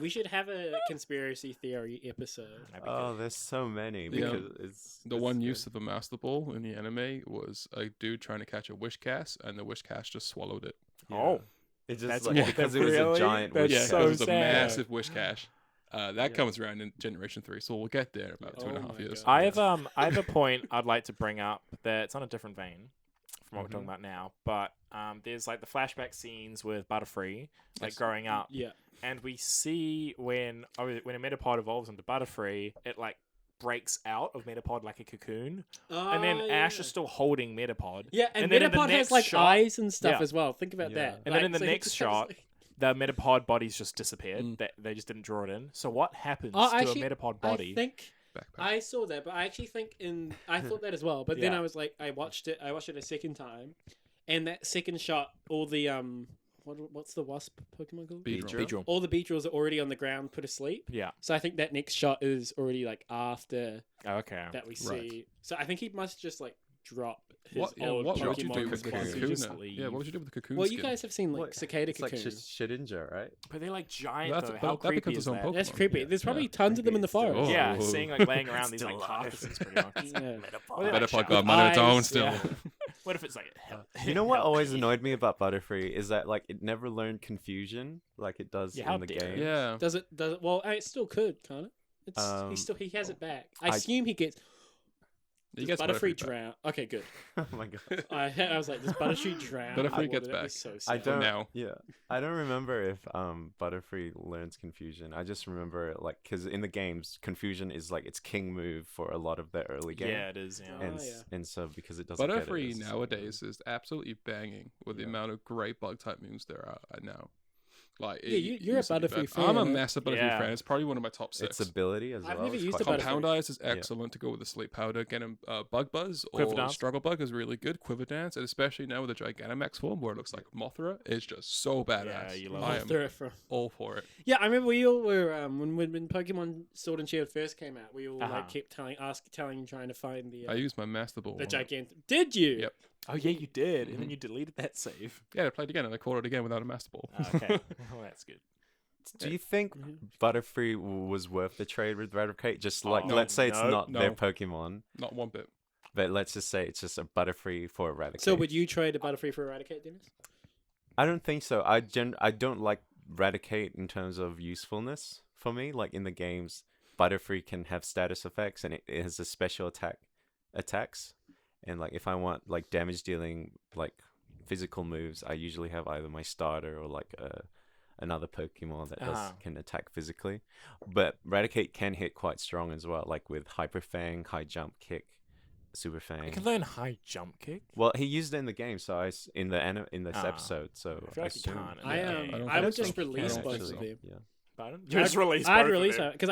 we should have a conspiracy theory episode. That'd be Oh, good. there's so many Yeah. because it's The it's one good. use of a Master Ball in the anime was a dude trying to catch a wish cast, and the wish cast just swallowed it. Oh. It just That's like what- because it was really? a giant That's wish Yeah, so it was a sad. massive wish cache. That comes around in Generation 3, so we'll get there in about two and a Oh half my years. God. I have a point I'd like to bring up that's on a different vein from what we're talking about now. But there's like the flashback scenes with Butterfree, like Yes. growing up, Yeah. and we see when a Metapod evolves into Butterfree, it like breaks out of Metapod like a cocoon, and then Ash is still holding Metapod. Yeah, and then in the Metapod has next like shot- eyes and stuff Yeah. as well. Think about Yeah. that. And then in the so he next just has, shot, like- the Metapod body's just disappeared. Mm. They just didn't draw it in. So what happens Oh, to actually, a Metapod body? I think Backpack. I saw that, but I actually think I thought that as well. But then Yeah. I was like, I watched it a second time, and that second shot, all the what's the wasp Pokemon called? Beedrill. Beedrill. All the Beedrills are already on the ground, put asleep. Yeah. So I think that next shot is already like after Okay. that we see. Right. So I think he must just like drop his What old would you Pokemon do with the cocoon. cocoon? Just Yeah, leave. what would you do with the cocoon? Well, you skin? guys have seen like What? cicada It's like cocoon. Shedinja, right? But they're like giant That's- though. that- How that creepy becomes is its own that? Pokemon. That's creepy. Yeah. There's probably Yeah. tons of them in the Maybe it's forest. still- Yeah, Oh. seeing like laying around these Still like alive. carcasses pretty much. Yeah. Well, they're like Metapod sharks. got man of its own eyes, still. yeah. What if it's like hell? You know what always annoyed me about Butterfree is that like it never learned confusion like it does Yeah, how in the dare game. it. Yeah. Does it? Well, it still could, can't it? It's he has it back. I assume he gets. You Does get Butterfree back. drown? Okay, good. Oh my god. I was like, does Butterfree drown? Butterfree Oh, gets that'd be back. So I sad. don't. now. Yeah, I don't remember if Butterfree learns confusion. I just remember like because in the games, confusion is like its king move for a lot of the early game. Yeah, it is. Yeah. And Oh, yeah. and so because it doesn't get it, Butterfree it's- nowadays is absolutely banging with the Yeah. amount of great bug type moves there are now. Like, Yeah, you're a used to be Butterfree bad. I'm a fan, right? massive Butterfree Yeah. fan. It's probably one of my top 6. its ability as I've well. never is used quite a Butterfree. Compound Eyes is Yeah. excellent to go with the Sleep Powder. Getting Bug Buzz Quiver or Dance. Struggle Bug is really good. Quiver Dance, and especially now with the Gigantamax form where it looks like Mothra, is just so badass. Yeah, you love I it. am Mothra from- all for it. Yeah, I remember we all were when Pokemon Sword and Shield first came out. We all Uh-huh. like kept telling, trying to find the I used my Master Ball. the on it. gigantic. Did you? Yep. Oh yeah, you did, and then you deleted that save. Yeah, I played again and I caught it again without a Master Ball. Okay. Oh, that's good. Do you think Butterfree was worth the trade with Raticate? Just like Oh, let's say it's no, not their no. Pokemon, Not one bit. but let's just say it's just a Butterfree for Raticate. So would you trade a Butterfree for Eradicate, Dennis? I don't think so. I don't like Raticate in terms of usefulness for me. Like in the games, Butterfree can have status effects and it has a special attacks. And like if I want like damage dealing like physical moves, I usually have either my starter or like another Pokemon that Uh-huh. can attack physically. But Raticate can hit quite strong as well, like with Hyper Fang, High Jump Kick, Super Fang. I can learn high jump kick. Well, he used it in the game, so in this Ah. episode. So I feel like you assume- can't. in I the am. game. don't I think would so. just I release don't both think of so. them. Yeah. Pardon? I'd- Just release. I'd both of release them. her because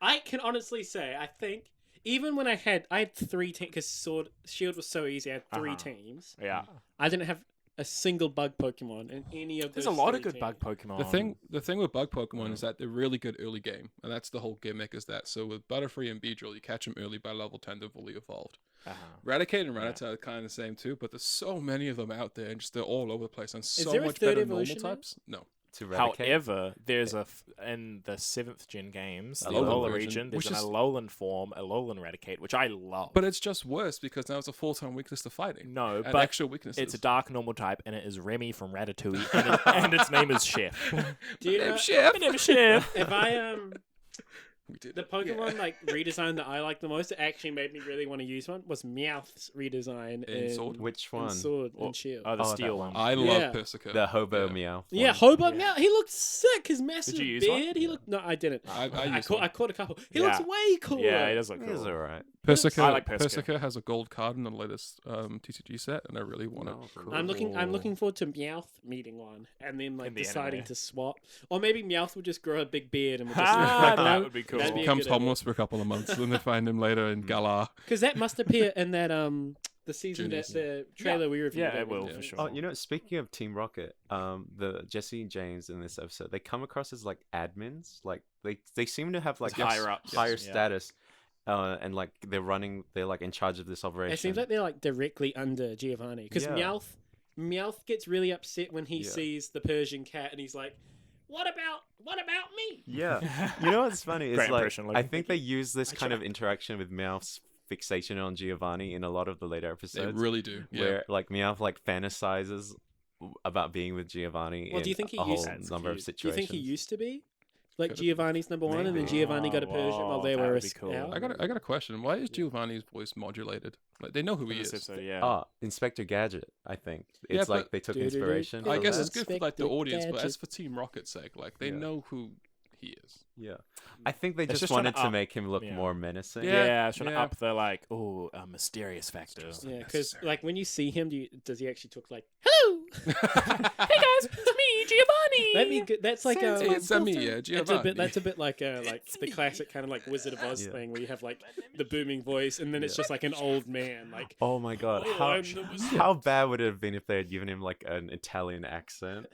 I can honestly say I think even when I had 3 teams because Sword Shield was so easy. I had 3 Uh-huh. teams. Yeah. I didn't have a single bug Pokemon in any of There's those a lot 3 of good teams. bug Pokemon. The thing with bug Pokemon is that they're really good early game, and that's the whole gimmick. Is that so with Butterfree and Beedrill, you catch them early by level 10 to fully evolved. Uh-huh. Raticate and Rattata are kind of the same too, but there's so many of them out there, and just they're all over the place, and so there a much third better evolution normal now? types. No, To Raticate. However, there's in the 7th gen games, the Alolan Alola version, region, there's which an is- Alolan form, Alolan Raticate, which I love. but it's just worse because now it's a full-time weakness to fighting. no, and but extra weaknesses. it's a dark normal type, and it is Remy from Ratatouille, and its name is Chef. Do you know, Chef. My name is Chef. if I We did. the Pokemon like redesign that I like the most that actually made me really want to use one was Meowth's redesign In in Sword? Which in one? Sword Or- and Shield. Oh, the Oh, that steel one. one. I Yeah. love Persica. The Hobo Yeah. Meow. Yeah, one. Hobo Yeah. Meow. He looked sick. His massive you use one? beard. He looked. No, I didn't. I I used caught. one. I caught a couple. He Yeah. looks way cooler. Yeah, it does look He's cool. alright. Persica, I like Persica. Persica has a gold card in the latest TCG set, and I really want it. Oh, cool. I'm looking forward to Meowth meeting one, and then like In the deciding anime. to swap, or maybe Meowth would just grow a big beard and we'll just Ah, that would be cool. That'd be a Becomes good idea. homeless for a couple of months, then they find him later in Galar. because that must appear in that the season Juniors. that the trailer we reviewed. Yeah, it over will there. for sure. Oh, you know, speaking of Team Rocket, the Jesse and James in this episode, they come across as like admins. Like they seem to have like As higher ups, higher yes. Yeah. status, and like they're like in charge of this operation. It seems like they're like directly under Giovanni because Yeah. Meowth gets really upset when he Yeah. sees the Persian cat and he's like, "What about me?" Yeah. You know what's funny is Great like impression, I Logan. think they use this I kind of tried. interaction with Meowth's fixation on Giovanni in a lot of the later They episodes. really do. Yeah. Where like Meowth like fantasizes about being with Giovanni. Well, do you in think he a used- whole That's number of cute. Do you situations? think he used to be like Could've- Giovanni's number one, and then Maybe. Giovanni got a Persian while they That were would be cool. out? I got a question. Why is Giovanni's voice modulated? Like they know who he This is. episode, yeah. Oh, Inspector Gadget, I think. Yeah, It's like but- they took Do-do-do. inspiration. I I from guess that. it's good for like the Inspector audience, but as Gadget. for Team Rocket's sake, like they Yeah. know who he is. Yeah. I think they It's just just trying wanted to to up- make him look yeah. more menacing. Yeah. trying to up the like, mysterious factor. Yeah, because Unnecessary. like when you see him, does he actually talk like hello? Hey guys, it's me, Giovanni. That'd be good. That's like Hey, it's me, That's Giovanni. a bit like the classic kind of like Wizard of Oz Yeah. thing where you have like the booming voice and then it's just like an old man like. Oh my god. Oh, I'm the wizard. How bad would it have been if they had given him like an Italian accent?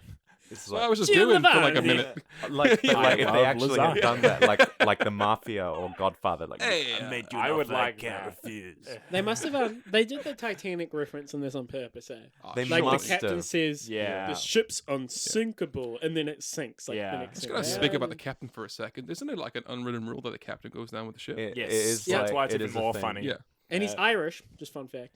It's That's what I was just Giovanni. doing for like a minute. like, but, like if I they love actually had lasagna. done that, like the Mafia or Godfather, like Hey, I would like can't that. refuse. They must have they did the Titanic reference in this on purpose, eh? Oh, They Like must the captain have. says, Yeah. the ship's unsinkable, and then it sinks. Like Yeah. the I'm next Just thing. gonna Yeah. speak about the captain for a second. Isn't it like an unwritten rule that the captain goes down with the ship? Yes, it is Yeah. that's why it's it even is a more thing. funny. Yeah. And he's Uh, Irish. Just fun fact.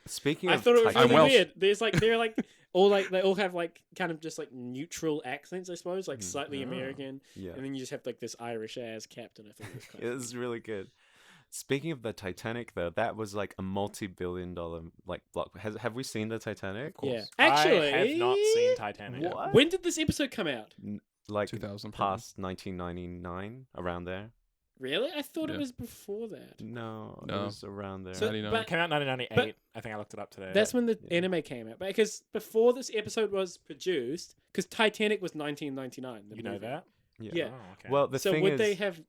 Speaking I of thought it was Titanic- really Welsh. weird. There's like they're like all like they all have like kind of just like neutral accents, I suppose, like slightly Oh. American, Yeah. and then you just have like this Irish ass captain. I thought it was kind It was really good. Speaking of the Titanic, though, that was like a multi-billion-dollar like block. Have we seen the Titanic? Yeah. I Actually, have not seen Titanic. What? When did this episode come out? Like 2000 past 1999, around there. Really? I thought Yeah. it was before that. No, it No. was around there. So, 99. It but came out in 1998. I think I looked it up today. that's when the Yeah. anime came out. Because before this episode was produced, because Titanic was 1999. the you know movie. that. Yeah. Oh, okay. Well, the So thing would is, they have?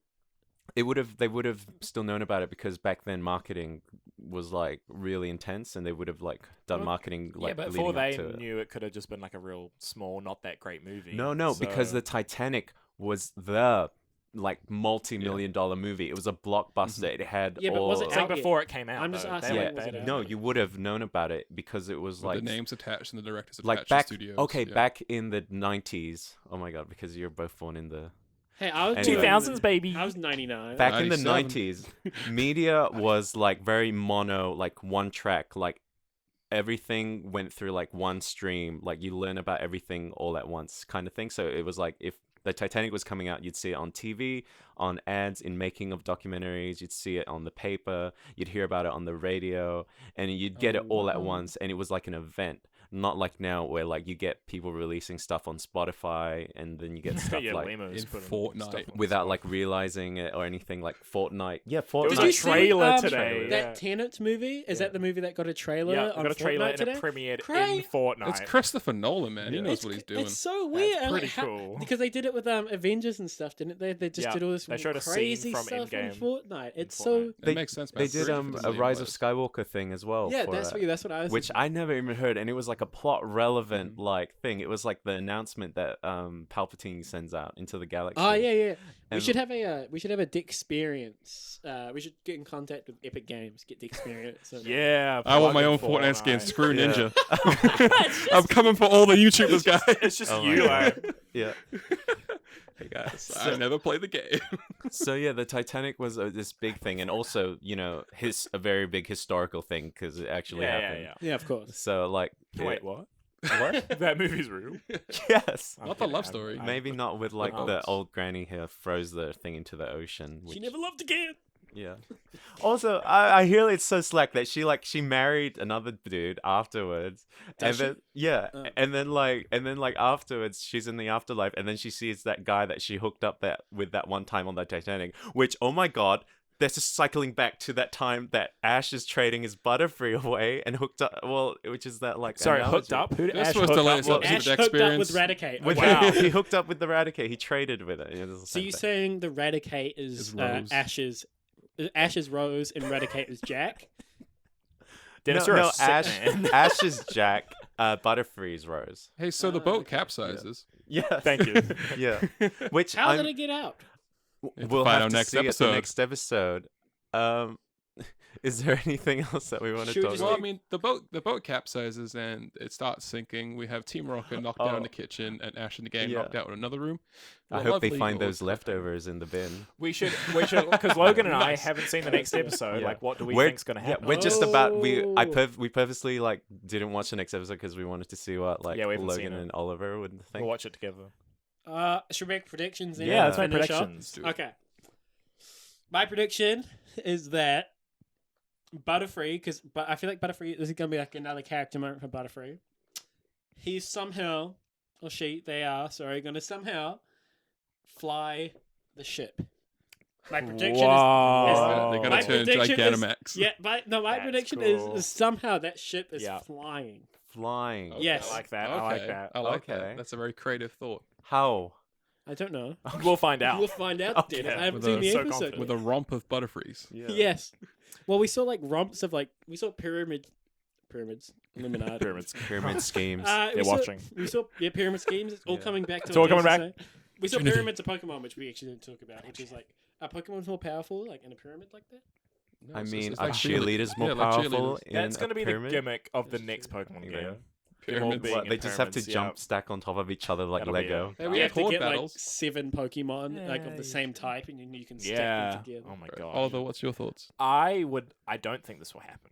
they would have still known about it because back then marketing was like really intense, and they would have like done Well, marketing like yeah, but leading before up they to it. knew, it could have just been like a real small, not that great movie. No, because So- the Titanic was the like multi-million-dollar movie. It was a blockbuster. It had Yeah, but all. was it Saying out yet? before it came out. I'm just though. asking, They yeah, were was it better. out? no, you would have known about it because it was With like the names attached and the directors attached like to back. studios. Okay, yeah. back in the 90s. Oh my god, because you're both born in the Hey, I was Anyway. 2000s, baby. I was 99. back in the 97. 90s. Media was like very mono, like one track, like everything went through like one stream, like you learn about everything all at once kind of thing. So it was like if the Titanic was coming out, you'd see it on TV, on ads, in making of documentaries, you'd see it on the paper, you'd hear about it on the radio, and you'd get it all at wow. once, and it was like an event. Not like now where like you get people releasing stuff on Spotify and then you get stuff yeah, like Limos in putting Fortnite. stuff on without Spotify. like realizing it or anything, like Fortnite. Yeah, There was Fortnite. Did a you see, trailer today. That yeah. Tenet movie? Is that the movie that got a trailer Yeah, on I got a trailer Fortnite and today? it premiered in Great. Fortnite. It's Christopher Nolan, man. He Yeah. knows what he's doing. It's so weird. That's I pretty like how- cool. because they did it with Avengers and stuff, didn't they? They just Yeah, did all this they showed a scene crazy from stuff on Endgame Fortnite. It's Fortnite. so It makes sense. They man. did Great for the a Rise of players. Skywalker thing as well. yeah. for That's it, that's what I was. which thinking. I never even heard, and it was like a plot relevant like thing. It was like the announcement that Palpatine sends out into the galaxy. Oh yeah, yeah. We And- should have a Dexperience. We should get in contact with Epic Games, get Dexperience. and- Yeah. I want my own plug in Fortnite skin. Screw Yeah. Ninja. I'm coming for all the YouTubers, guys. It's just Oh my you. God. Yeah. Hey guys, I never played the game. So yeah, the Titanic was this big thing, and also a very big historical thing because it actually Yeah, happened. Yeah, of course. So like, Wait, what? what? That movie's real. Yes. Not the love story. Maybe not with like Oh. the old granny who throws the thing into the ocean. She which- never loved again. Yeah. Also, I hear it's so slack that she married another dude afterwards, Does and then yeah, Oh. and then like afterwards she's in the afterlife, and then she sees that guy that she hooked up with that one time on the Titanic. Which, oh my god, that's just cycling back to that time that Ash is trading his Butterfree away and hooked up. Well, which is that like Sorry, analogy. hooked up? Who did This Ash was hook the up latest with? episode of Ash hooked up Dexperience. with Radicate. With Wow. he hooked up with the Radicate. He traded with it. Yeah, it's the So same you're thing. saying the Radicate is Is Rose. Ash's Rose and Radicate is Jack? Dennis, you're a sick Ash, man. Ash is Jack. Butterfree's Rose. Hey, so the Ah, boat okay. capsizes. Yeah. Thank you. Yeah. Which How I'm, did it get out? have to we'll find have out to next see at the episode. next episode. Is there anything else that we want to Should we talk just Well, about? I mean, the boat capsizes and it starts sinking. We have Team Rocket knocked out in the kitchen and Ash and the gang Yeah. knocked out in another room. I A hope they lovely find little those cliffhanger. leftovers in the bin. We should, because Logan and I Nice. haven't seen the next episode. Yeah. Like, what do we We're- think's gonna Yeah, happen? we're just about we Oh. purposely like didn't watch the next episode because we wanted to see what like Yeah, we haven't Logan seen it. and Oliver would think. We'll watch it together. Should we make predictions? Then Yeah, let's make Finish up? predictions. Do it. Okay. My prediction is that Butterfree, because I feel like Butterfree, this is going to be like another character moment for Butterfree. He's somehow, or she, they are, sorry, going to somehow fly the ship. My prediction Whoa. They're My gonna turn prediction is- Gigantamax. is my That's prediction cool. is somehow that ship is Yeah. flying. Flying. Okay. Yes. I like that. Okay. I like that. I like Okay. that. That's a very creative thought. How? I don't know. We'll find out. We'll find out. Okay. Dennis. I haven't With seen a- the so episode. confident. With a romp of Butterfrees. Yeah. Yes. Well, we saw like romps of we saw pyramids, Illuminati. Pyramids. Pyramid schemes. We They're saw- watching. We saw pyramid schemes. It's all Yeah. coming back to. It's all what coming Jason back. said. We saw Trinity. pyramids of Pokemon, which we actually didn't talk about, which is like are Pokemon more powerful like in a pyramid like that? No, I it's- mean, it's are like cheerleaders more yeah, like powerful cheerleaders. in That's a going to be pyramid? the gimmick of the That's next true. Pokemon Yeah. game. Pyramids. being What, in they just have to pyramids, jump stack on top of each other like That'll be Lego. Hey, You we have have to get battles. like 7 Pokemon like of Yeah, the same type, and then you can stack Yeah. them together. Oh my Right. god. Oliver, what's your thoughts? I don't think this will happen,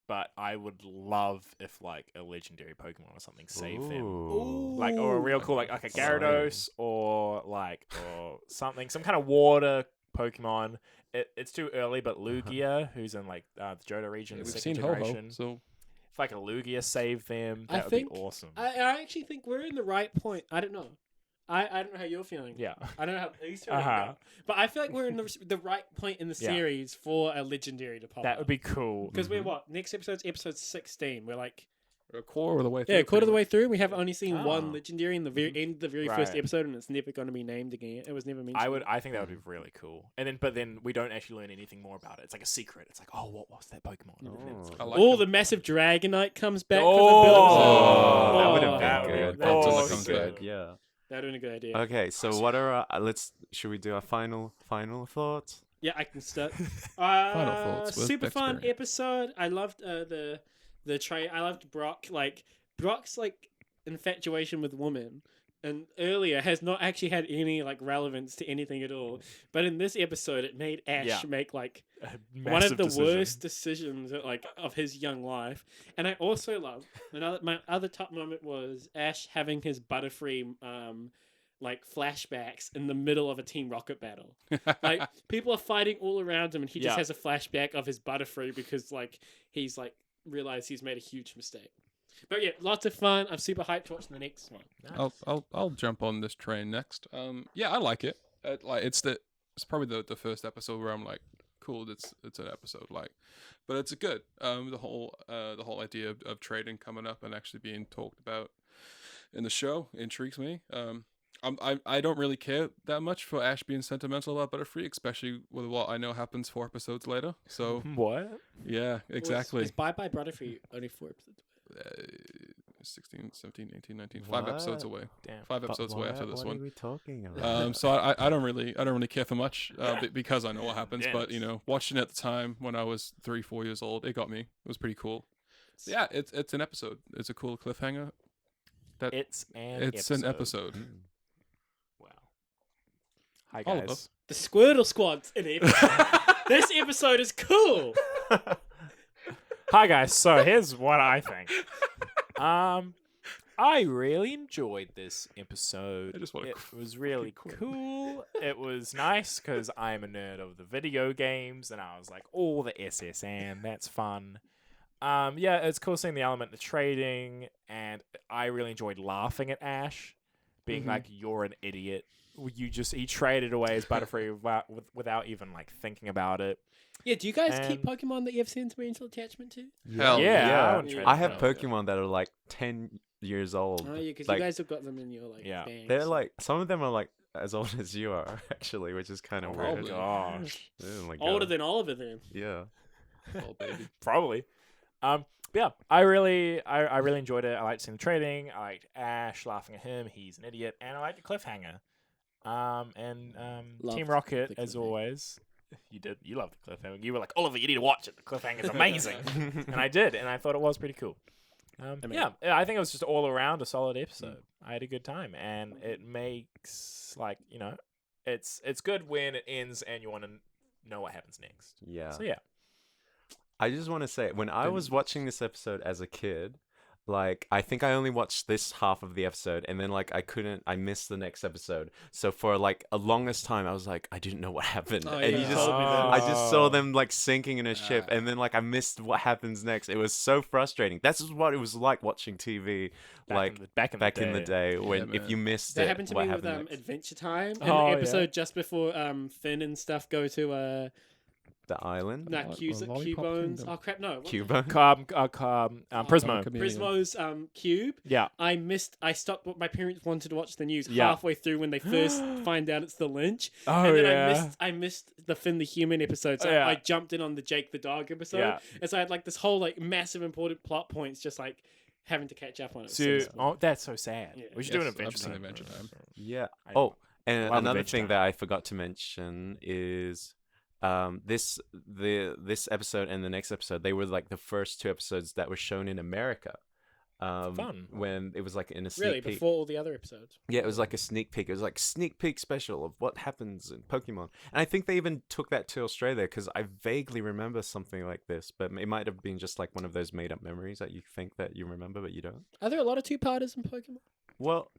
but I would love if like a legendary Pokemon or something saved them. Ooh. Like or a real cool like a Exciting. Gyarados or something, some kind of water Pokemon. It's too early, but Lugia, who's in like the Johto region, Yeah, the we've second seen Ho-Ho, generation. so If like a Lugia saved them, I that would think- be awesome. I actually think we're in the right point. I don't know. I don't know how you're feeling. Yeah. I don't know how he's feeling. Uh-huh. now. But I feel like we're in the right point in the Yeah. series for a legendary to pop That would be cool. because we're what next episode's episode 16. We're like a quarter of the way through. yeah, quarter of the pretty way through. We have only seen Oh. one legendary in the very end of the very first Right. episode, and it's never going to be named again. It was never mentioned. I think that would be really cool. But then we don't actually learn anything more about it. It's like a secret. It's like, oh, what was that Pokemon? And then it's Oh. I like Oh, it. the massive Dragonite comes back Oh, for the Oh, that Oh, would have that been would good. be- That Godzilla would comes be good. back. Yeah. That would be a good idea. Okay, so what are should we do our final thoughts? Yeah, I can start. thoughts with Super fun Dexperience. episode. I loved the tray. I loved Brock. Like Brock's like infatuation with women, and earlier has not actually had any like relevance to anything at all. But in this episode, it made Ash Yeah. make like A one of massive the decision. worst decisions of his young life. And I also love my other top moment was Ash having his Butterfree like flashbacks in the middle of a Team Rocket battle. Like people are fighting all around him, and he just Yeah. has a flashback of his Butterfree because like he's like realized he's made a huge mistake. But yeah, lots of fun. I'm super hyped to watch the next one. I'll jump on this train next. Yeah, I like it. It's probably the first episode where I'm like, cool, it's an episode but it's good. The whole idea of trading coming up and actually being talked about in the show intrigues me. I don't really care that much for Ash being sentimental about Butterfree, especially with what I know happens 4 episodes later. So What? yeah, exactly. It's Bye Bye Butterfree only 4 episodes. 16, 17, 18, 19, 5 episodes What? away. Damn. 5 episodes away after this what one. are we talking about? So I don't really care for much because I know what happens. Damn But it. you know, watching it at the time when I was 3-4 years old, it got me. It was pretty cool. Yeah, it's an episode. It's a cool cliffhanger. It's An episode. Wow. Hi Oliver. guys. The Squirtle Squad's in it. This episode is cool. Hi guys. So here's what I think. I really enjoyed this episode. I just wanna It was really cool. It was nice because I'm a nerd of the video games, and I was like, "Oh, the SSN, that's fun." Yeah, it's cool seeing the element of trading, and I really enjoyed laughing at Ash, being Mhm. like, "You're an idiot." He traded away his Butterfree without even like thinking about it. Yeah, do you guys keep And- Pokemon that you have sentimental attachment to? Hell yeah, I would Yeah. trade I them have out. Pokemon that are like 10 years old. Oh yeah, because Like, you guys have got them in your like Yeah. bands. they're like, some of them are like as old as you are, actually, which is kind of Oh, weird. probably. Gosh, Oh my older God. than Oliver then. Yeah. Oh baby. probably. But yeah, I really enjoyed it. I liked seeing the trading. I liked Ash laughing at him. He's an idiot, and I liked the cliffhanger. Loved Team Rocket, the as cliffhanger. always. You loved the cliffhanger. You were like, Oliver, you need to watch it. The cliffhanger's amazing, and I did, and I thought it was pretty cool. Yeah, I think it was just all around a solid episode. I had a good time, and it makes it's good when it ends and you want to know what happens next. Yeah. So yeah, I just want to say, when I was watching this episode as a kid, like I think I only watched this half of the episode, and then like I missed the next episode. So for like a longest time, I was like, I didn't know what happened, Oh, and yeah, you you just told me this. I just saw them like sinking in a ship, and then like I missed what happens next. It was so frustrating. That's just what it was like watching TV, like back in the day. day when if man. you missed That it, happened to what me with happened next? Adventure Time in Oh, the yeah. episode just before Finn and stuff go to The island, Lollipop Cubones. Kingdom. Oh crap, no. what- Cuba. Prismo. Prismo's cube. Yeah. I stopped what my parents wanted to watch the news Yeah. halfway through when they first find out it's the Lynch. Oh, and then yeah. I missed the Finn the Human episode, so Yeah. I jumped in on the Jake the Dog episode. Yeah. And so I had like this whole like massive important plot points just like having to catch up on it. So, that's so sad. Yeah. We should do an Yes, adventure I've seen time. Adventure Time. Yeah. I- Oh, and Love another Adventure thing Time. that I forgot to mention is this episode and the next episode, they were like the first two episodes that were shown in America. Fun. When it was like in a sneak Really, peek. before all the other episodes. Yeah, it was like a sneak peek. It was like sneak peek special of what happens in Pokemon. And I think they even took that to Australia because I vaguely remember something like this, but it might have been just like one of those made up memories that you think that you remember but you don't. Are there a lot of two-parters in Pokemon? Well,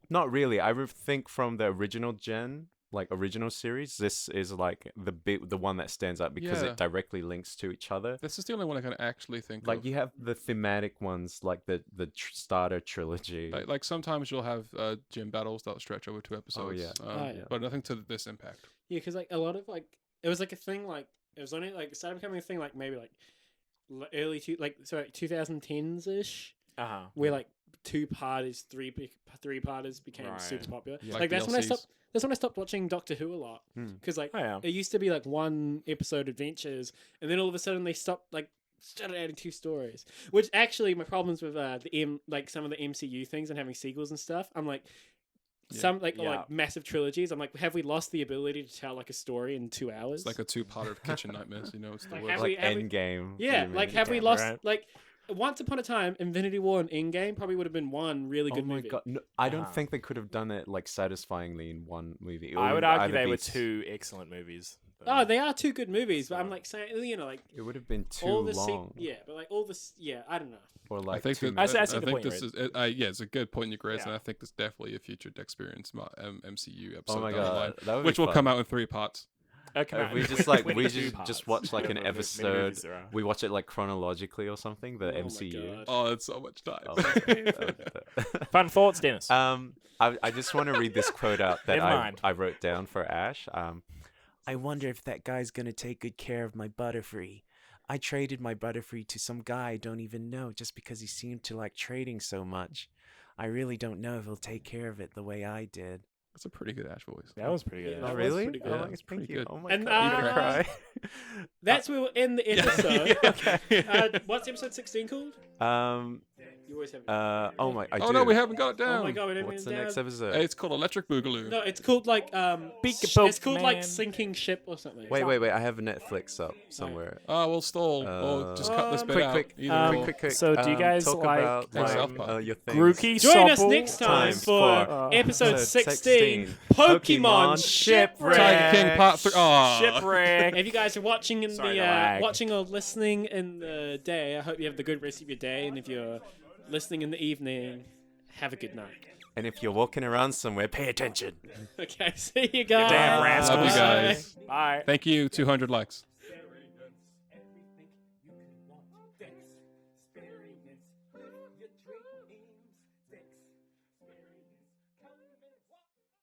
not really. I think from the original gen, like original series, this is like the one that stands out because Yeah. it directly links to each other. This is the only one I can actually think Like of. you have the thematic ones, like the starter trilogy. Like sometimes you'll have gym battles that'll stretch over 2 episodes. yeah. Oh, yeah. But nothing to this impact. Yeah, because like a lot of like it was like a thing like it was only like it started becoming a thing like maybe like early 2010s ish Uh-huh. where like two-parters, three-parters became Right. super popular. Yeah. Like Like that's when I DLCs. stopped. That's when I stopped watching Doctor Who a lot Hmm. because like Oh, yeah. it used to be like one episode adventures, and then all of a sudden they stopped like started adding two stories. Which actually my problems with like some of the MCU things and having sequels and stuff. I'm like. Yeah. Some like Yeah. like massive trilogies. I'm like, have we lost the ability to tell like a story in 2 hours? It's like a 2-parter of Kitchen Nightmares. You know, it's the Like, worst. have Like we- have we- Endgame. Yeah, you like mean? have we Game, lost right? like once upon a time, Infinity War and Endgame probably would have been one really Oh good my movie. god! No, I don't Uh-huh. think they could have done it like satisfyingly in one movie. It I would either argue they be were s- two excellent movies. Oh, they are two good movies, but I'm like saying, you know, like It would have been too all the long, yeah, but like all this, yeah, I don't know. or like I think too that, much. I see the think point you this is yeah, it's a good point you raised, and I think there's definitely a future Dexperience MCU episode Oh my down the line, god, that would which be will fun. come out in 3 parts. If we just like we 22 just parts. watch like an Many movies episode. there are. We watch it like chronologically or something. The Oh my MCU. God. Oh, it's so much time. Oh, that- Fun thoughts, Dennis. I just want to read this quote out that Never mind. I wrote down for Ash. I wonder if that guy's gonna take good care of my Butterfree. I traded my Butterfree to some guy I don't even know just because he seemed to like trading so much. I really don't know if he'll take care of it the way I did. That's a pretty good Ash voice. That was pretty good. Yeah, Oh, that was really? pretty good. Oh, Yeah, thank it's pretty you. good. Oh my And, god, I'm gonna cry. That's where we'll end the episode. Okay. What's episode 16 called? You always have. Oh my. I Oh do. no, we haven't got it down. Oh my god, we didn't What's the even next down. episode? It's called Electric Boogaloo. No, it's called like Peekaboo, it's called like man. sinking ship or something. Wait. I have Netflix up somewhere. Oh, we'll stall. Or just cut this bit quick, out. quick, Either or. quick. So do you guys talk like, about Hey, South Park. your things? Grookey, Join us Supple, next time Times for for episode 16, 16, Pokemon Shipwreck. Tiger King Part 3. Oh. Shipwreck. If you guys are watching in Sorry the to lag. watching or listening in the day, I hope you have the good rest of your day. And if you're listening in the evening, have a good night. And if you're walking around somewhere, pay attention. Okay, see you guys. Damn rascals. Love you guys. Bye. Thank you, 200 likes. Everything you can want. Dexperience. Your dreams.